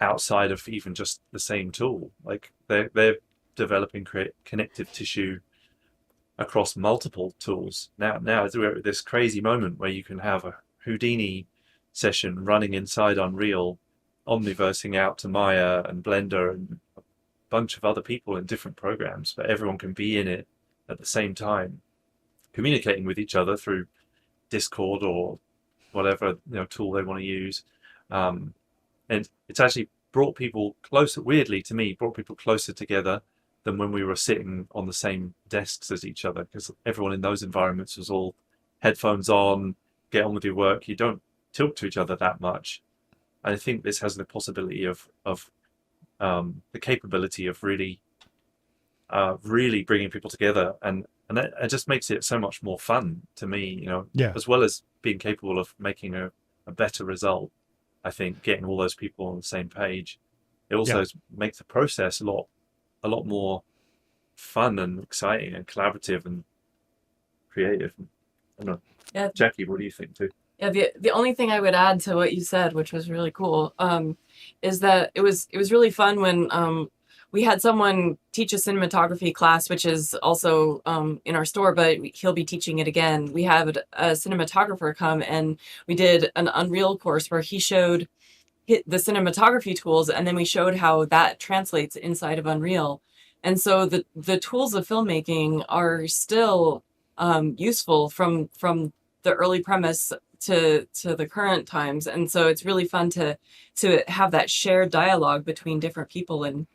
outside of even just the same tool. Like they're developing connective tissue across multiple tools. Now we're at this crazy moment where you can have a Houdini session running inside Unreal, omniversing out to Maya and Blender and a bunch of other people in different programs, but everyone can be in it at the same time, communicating with each other through Discord or whatever tool they want to use. And it's actually brought people closer, weirdly to me, brought people closer together than when we were sitting on the same desks as each other, because everyone in those environments was all headphones on, get on with your work. You don't talk to each other that much. And I think this has the possibility of the capability of really bringing people together, and it just makes it so much more fun to me, as well as being capable of making a better result. I think getting all those people on the same page, it also makes the process a lot more fun and exciting and collaborative and creative. I don't know. Yeah. Jackie, what do you think too? Yeah, the only thing I would add to what you said, which was really cool, is that it was really fun when we had someone teach a cinematography class, which is also in our store, but he'll be teaching it again. We had a cinematographer come, and we did an Unreal course where he showed the cinematography tools, and then we showed how that translates inside of Unreal. And so the tools of filmmaking are still useful from the early premise to the current times. And so it's really fun to have that shared dialogue between different people, and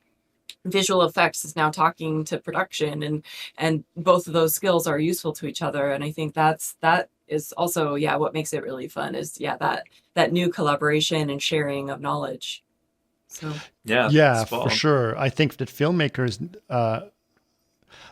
visual effects is now talking to production, and both of those skills are useful to each other. And I think that is also what makes it really fun is that new collaboration and sharing of knowledge. So for sure. I think that filmmakers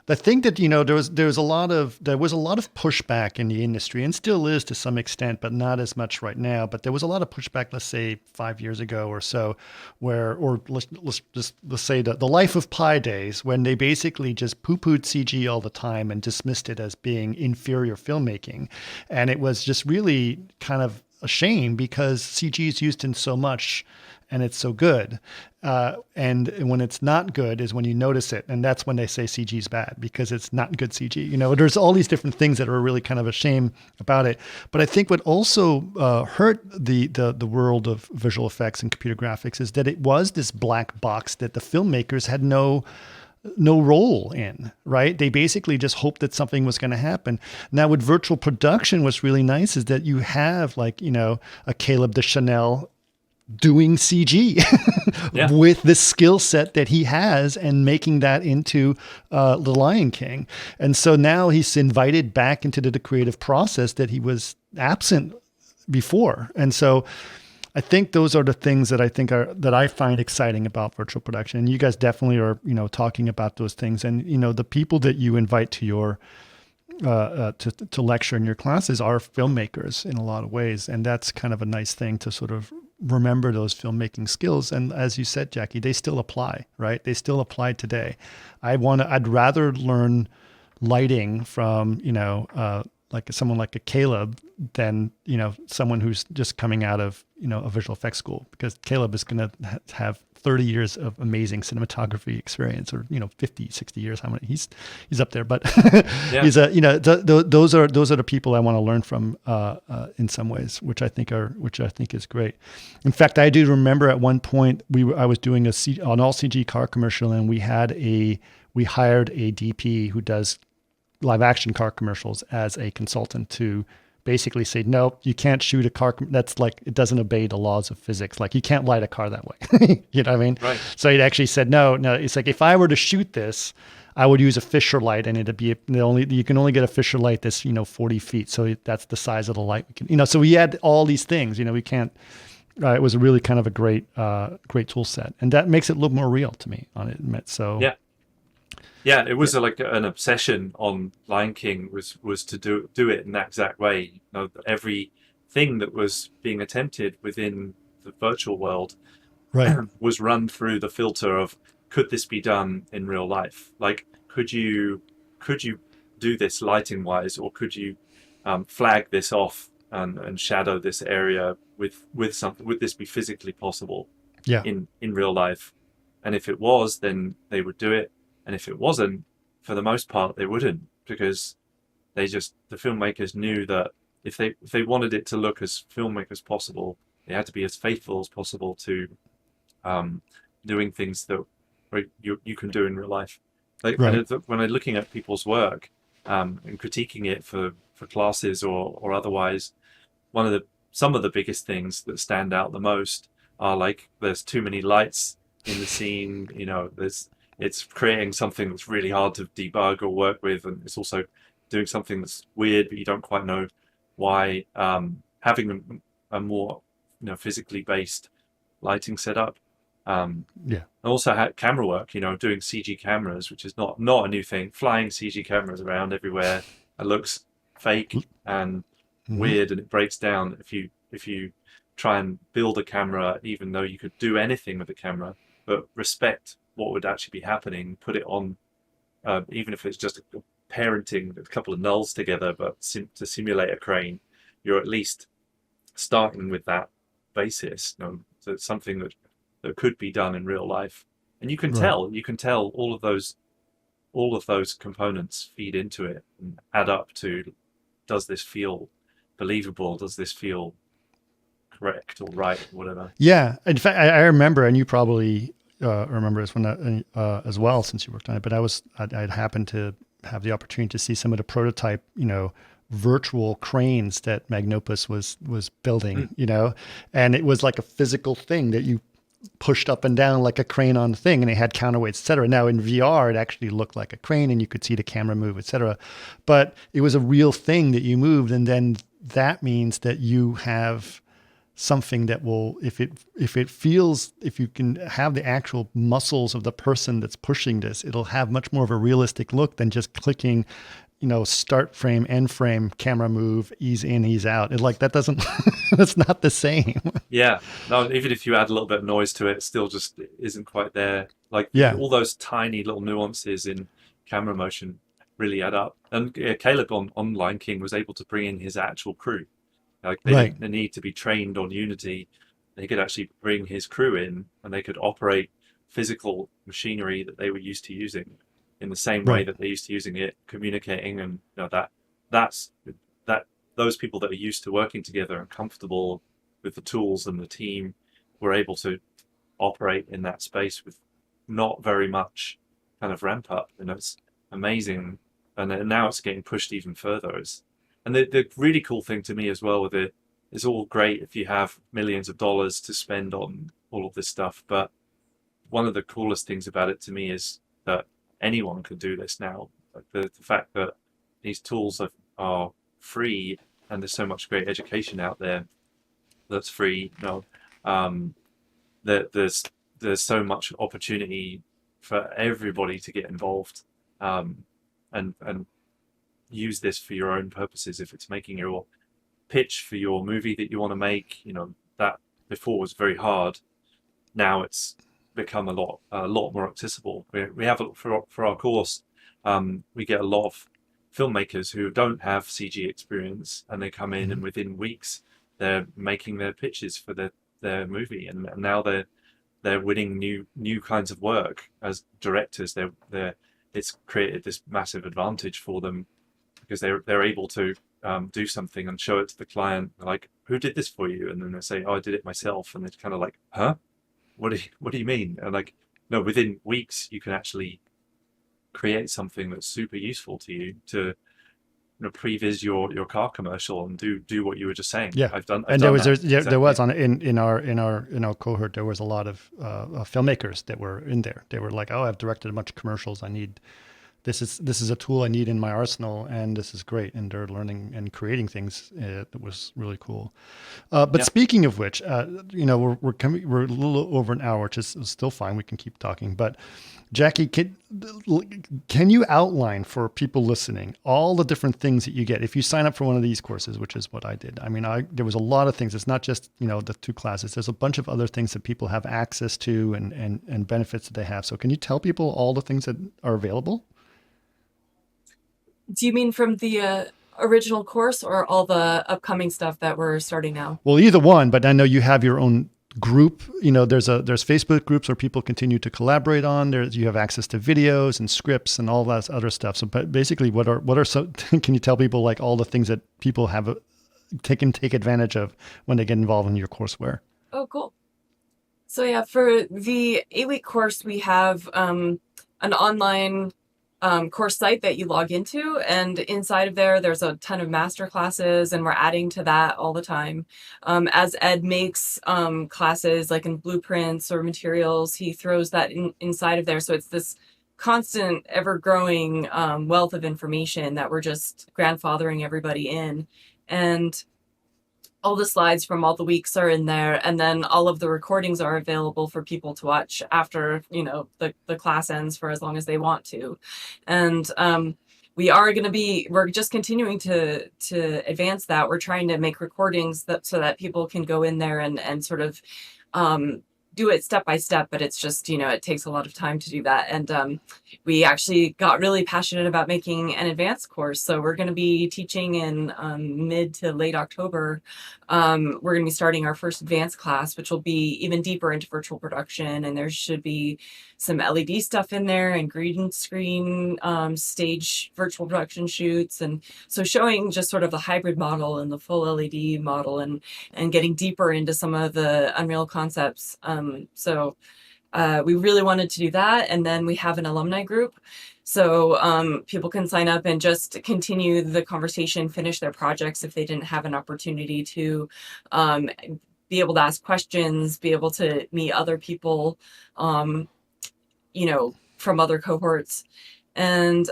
I think that, there was a lot of pushback in the industry, and still is to some extent, but not as much right now. But there was a lot of pushback, let's say 5 years ago or so, or let's say the Life of Pi days, when they basically just poo-pooed CG all the time and dismissed it as being inferior filmmaking. And it was just really kind of a shame, because CG is used in so much and it's so good. And when it's not good is when you notice it. And that's when they say CG is bad, because it's not good CG. There's all these different things that are really kind of a shame about it. But I think what also hurt the world of visual effects and computer graphics is that it was this black box that the filmmakers had no role in, right? They basically just hoped that something was going to happen. Now with virtual production, what's really nice is that you have a Caleb Deschanel doing CG Yeah. with the skill set that he has, and making that into The Lion King. And so now he's invited back into the creative process that he was absent before. And so I think those are the things that I find exciting about virtual production. And you guys definitely are, talking about those things. And, the people that you invite to your to lecture in your classes are filmmakers in a lot of ways. And that's kind of a nice thing to sort of remember those filmmaking skills. And as you said, Jackie, they still apply, right? They still apply today. I'd rather learn lighting from, like someone like a Caleb than, someone who's just coming out of, a visual effects school, because Caleb is going to have 30 years of amazing cinematography experience, or, 50, 60 years, how many he's up there, but Yeah. he's those are the people I want to learn from, in some ways, which I think is great. In fact, I do remember at one point I was doing an all CG car commercial, and we hired a DP who does live action car commercials as a consultant to basically say, no, you can't shoot a car. That's like, it doesn't obey the laws of physics. Like, you can't light a car that way. You know what I mean? Right. So he actually said, no, it's like, if I were to shoot this, I would use a Fisher light, and it'd be you can only get a Fisher light that's, 40 feet. So that's the size of the light we can, so we had all these things, we can't, it was really kind of a great tool set, and that makes it look more real to me on it. So yeah, it was like an obsession on Lion King was to do it in that exact way. Everything that was being attempted within the virtual world, right, was run through the filter of, could this be done in real life? Like, could you do this lighting wise, or could you flag this off and shadow this area with something? Would this be physically possible? Yeah. In real life? And if it was, then they would do it. And if it wasn't, for the most part, they wouldn't, because the filmmakers knew that if they wanted it to look as filmic as possible, they had to be as faithful as possible to doing things that you can do in real life. Like, right. when I'm looking at people's work and critiquing it for classes or otherwise, some of the biggest things that stand out the most are like, there's too many lights in the scene. It's creating something that's really hard to debug or work with, and it's also doing something that's weird, but you don't quite know why. Having a more physically based lighting setup. And also camera work. Doing CG cameras, which is not a new thing. Flying CG cameras around everywhere. It looks fake and weird, and it breaks down if you try and build a camera, even though you could do anything with the camera, but respect what would actually be happening, put it on, even if it's just parenting a couple of nulls together, but to simulate a crane, you're at least starting with that basis. So it's something that could be done in real life, and you can tell all of those components feed into it and add up to, does this feel believable? Does this feel correct or right, or whatever? Yeah, in fact, I remember, and you probably remember this one as well, since you worked on it. But I'd happened to have the opportunity to see some of the prototype, virtual cranes that Magnopus was building, and it was like a physical thing that you pushed up and down like a crane on the thing, and it had counterweights, et cetera. Now in VR, it actually looked like a crane, and you could see the camera move, et cetera. But it was a real thing that you moved, and then that means that you have something that will, if you can have the actual muscles of the person that's pushing this, it'll have much more of a realistic look than just clicking, start frame, end frame, camera move, ease in, ease out. It like that doesn't, that's not the same. Yeah. No, even if you add a little bit of noise to it, it still just isn't quite there. Like Yeah. all those tiny little nuances in camera motion really add up. And Caleb on Lion King was able to bring in his actual crew. Like they Right. didn't need to be trained on Unity. They could actually bring his crew in, and they could operate physical machinery that they were used to using in the same way Right. that they're used to using it, communicating, and that's those people that are used to working together and comfortable with the tools and the team were able to operate in that space with not very much kind of ramp up. It's amazing, and now it's getting pushed even further. And the really cool thing to me as well with it is all great if you have millions of dollars to spend on all of this stuff. But one of the coolest things about it to me is that anyone can do this now. Like the fact that these tools are free, and there's so much great education out there that's free. That there's so much opportunity for everybody to get involved, and use this for your own purposes. If it's making your pitch for your movie that you want to make, that before was very hard. Now it's become a lot more accessible. We have for our course, we get a lot of filmmakers who don't have CG experience, and they come in and within weeks they're making their pitches for their movie, and now they're winning new kinds of work as directors. It's created this massive advantage for them because they're able to do something and show it to the client, like, who did this for you? And then they say, oh, I did it myself. And they're kind of like, huh? What do you mean? And like, no, within weeks you can actually create something that's super useful to you to previs your car commercial and do what you were just saying. Yeah, I've done there was exactly. in our cohort, there was a lot of filmmakers that were in there. They were like, oh, I've directed a bunch of commercials. This is a tool I need in my arsenal, and this is great. And they're learning and creating things that was really cool. But speaking of which, we're a little over an hour, which is still fine. We can keep talking. But Jackie, can you outline for people listening all the different things that you get if you sign up for one of these courses, which is what I did? I mean, there was a lot of things. It's not just the 2 classes. There's a bunch of other things that people have access to and benefits that they have. So can you tell people all the things that are available? Do you mean from the original course or all the upcoming stuff that we're starting now? Well, either one, but I know you have your own group. There's Facebook groups where people continue to collaborate on. You have access to videos and scripts and all that other stuff. So basically, what are so can you tell people like all the things that people have take advantage of when they get involved in your courseware? Oh, cool. So yeah, for the 8-week course, we have an online course site that you log into, and inside of there's a ton of master classes, and we're adding to that all the time. As Ed makes classes like in blueprints or materials, he throws that inside of there. So it's this constant, ever-growing wealth of information that we're just grandfathering everybody in. And all the slides from all the weeks are in there, and then all of the recordings are available for people to watch after the class ends for as long as they want to. And we're just continuing to advance that. We're trying to make recordings so that people can go in there and sort of do it step by step, but it's just, it takes a lot of time to do that. And we actually got really passionate about making an advanced course. So we're going to be teaching in mid to late October. We're going to be starting our first advanced class, which will be even deeper into virtual production. And there should be some LED stuff in there and green screen stage virtual production shoots. And so showing just sort of the hybrid model and the full LED model and getting deeper into some of the Unreal concepts. So we really wanted to do that. And then we have an alumni group. So people can sign up and just continue the conversation, finish their projects if they didn't have an opportunity to be able to ask questions, be able to meet other people, from other cohorts. And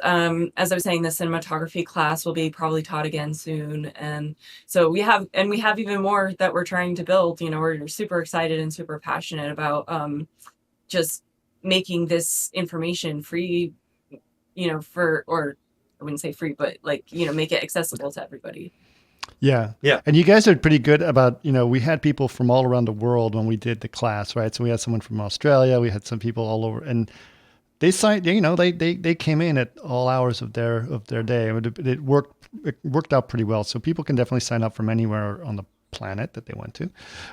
as I was saying, the cinematography class will be probably taught again soon. And so we have even more that we're trying to build. We're super excited and super passionate about just making this information free, or I wouldn't say free, but make it accessible to everybody. Yeah. Yeah. And you guys are pretty good about, we had people from all around the world when we did the class, right? So we had someone from Australia, we had some people all over, and they signed, they came in at all hours of their day. It worked out pretty well. So people can definitely sign up from anywhere on the planet that they went to.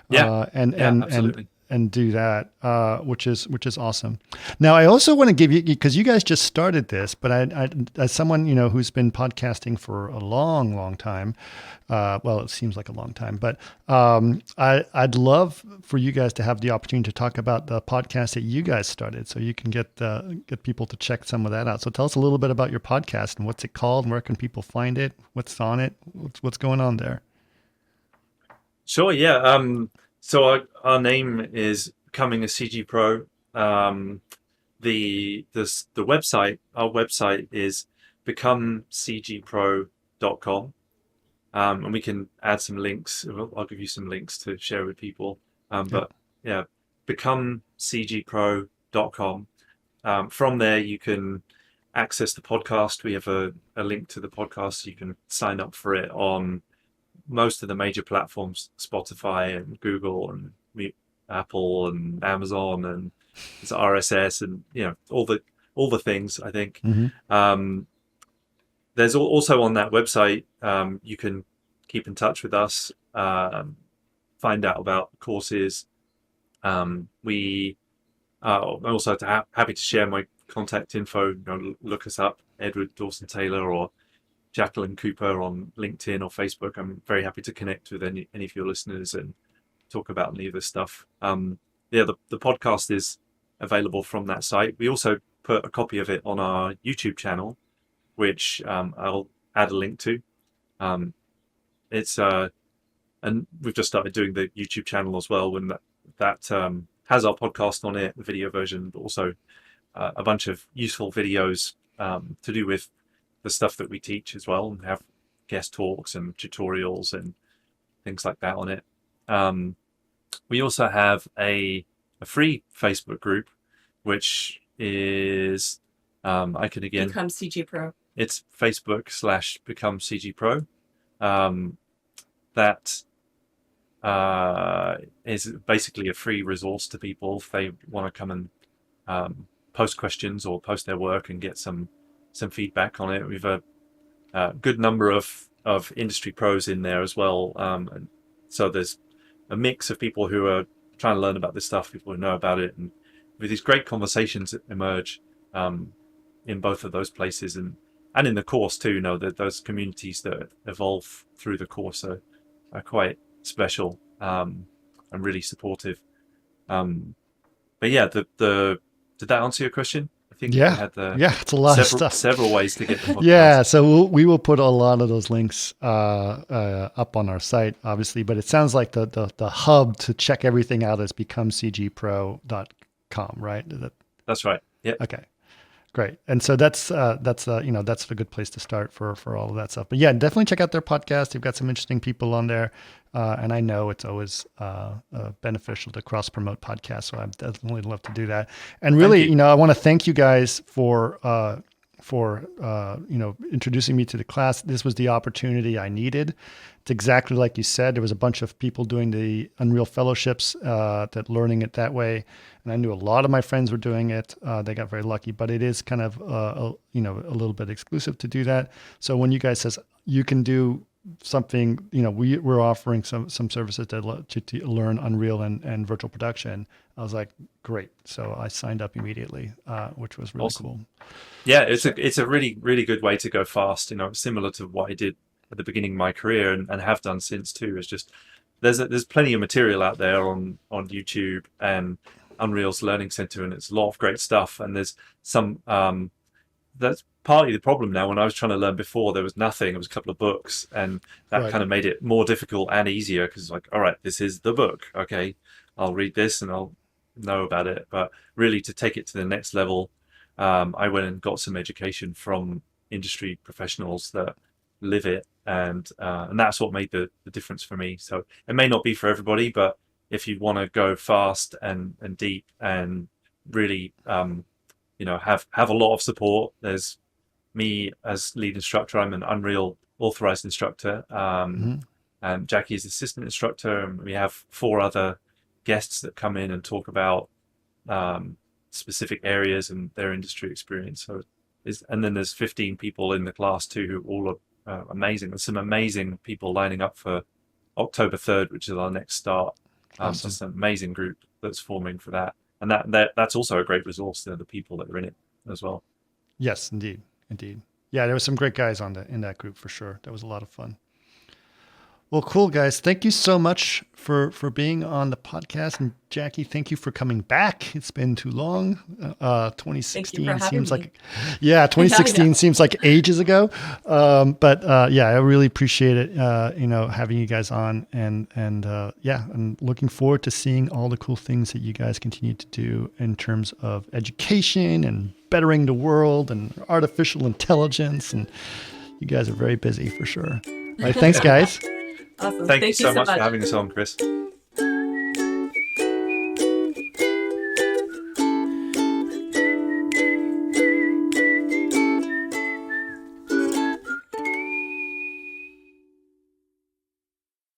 Yeah. Absolutely. And do that, which is awesome. Now, I also want to give you, because you guys just started this, but I as someone who's been podcasting for a long, long time, well, it seems like a long time, but I'd love for you guys to have the opportunity to talk about the podcast that you guys started, so you can get people to check some of that out. So tell us a little bit about your podcast and what's it called, and where can people find it, what's on it, what's going on there. Sure. Yeah. So our name is Becoming a CG Pro. The website, our website is becomecgpro.com. And we can add some links. I'll give you some links to share with people. But yeah, becomecgpro.com. From there, you can access the podcast. We have a link to the podcast, so you can sign up for it on most of the major platforms, Spotify and Google and Apple and Amazon, and it's RSS and all the things, I think. Mm-hmm. There's also on that website, you can keep in touch with us, find out about courses. We I'm also happy to share my contact info. Look us up, Edward Dawson-Taylor or Jacqueline Cooper on LinkedIn or Facebook. I'm very happy to connect with any of your listeners and talk about any of this stuff. The podcast is available from that site. We also put a copy of it on our YouTube channel, which I'll add a link to. It's and we've just started doing the YouTube channel as well, when that has our podcast on it, the video version, but also a bunch of useful videos to do with the stuff that we teach as well, and have guest talks and tutorials and things like that on it. We also have a free Facebook group, which is I can again Become CG Pro. It's Facebook/Become CG Pro. That is basically a free resource to people if they want to come and post questions or post their work and get some feedback on it. We've a good number of industry pros in there as well, and so there's a mix of people who are trying to learn about this stuff, people who know about it, and with these great conversations that emerge in both of those places, and in the course too. That those communities that evolve through the course are quite special and really supportive. But yeah, did that answer your question? I think it's a lot of stuff. Several ways to get the podcast. Yeah, so we will put a lot of those links up on our site, obviously. But it sounds like the hub to check everything out is becomecgpro.com, right? That's right. Yeah. Okay. Great. And so that's a good place to start for all of that stuff. But yeah, definitely check out their podcast. They've got some interesting people on there. And I know it's always beneficial to cross promote podcasts. So I'd definitely love to do that. And really, I want to thank you guys for introducing me to the class. This was the opportunity I needed. It's exactly like you said. There was a bunch of people doing the Unreal Fellowships, that learning it that way. And I knew a lot of my friends were doing it. They got very lucky, but it is kind of, a little bit exclusive to do that. So when you guys says you can do something, we're offering some services to learn Unreal and virtual production. I was like, great. So I signed up immediately, which was really awesome. Cool. Yeah, it's a really, really good way to go fast. Similar to what I did at the beginning of my career and have done since too. It's just there's plenty of material out there on YouTube and Unreal's Learning Center, and it's a lot of great stuff. And there's some that's partly the problem now. When I was trying to learn before, there was nothing. It was a couple of books, and that kind of made it more difficult and easier, because it's like, all right, this is the book. Okay, I'll read this and I'll know about it. But really, to take it to the next level, I went and got some education from industry professionals that live it, and that's what made the difference for me. So it may not be for everybody, but if you want to go fast and deep and really have a lot of support, there's me as lead instructor. I'm an Unreal authorized instructor, and Jackie is assistant instructor, and we have 4 other guests that come in and talk about specific areas and their industry experience. And then there's 15 people in the class too who all are amazing. There's some amazing people lining up for October 3rd, which is our next start. Awesome. Just an amazing group that's forming for that, and that's also a great resource to the people that are in it as well. Yes, indeed. Yeah, there were some great guys in that group for sure. That was a lot of fun. Well, cool, guys. Thank you so much for being on the podcast. And Jackie, thank you for coming back. It's been too long. 2016 seems like, 2016 seems like ages ago. But I really appreciate it, having you guys on, and looking forward to seeing all the cool things that you guys continue to do in terms of education and bettering the world and artificial intelligence. And you guys are very busy for sure. All right. Thanks, guys. Awesome. Thank you so much for having us on, Chris.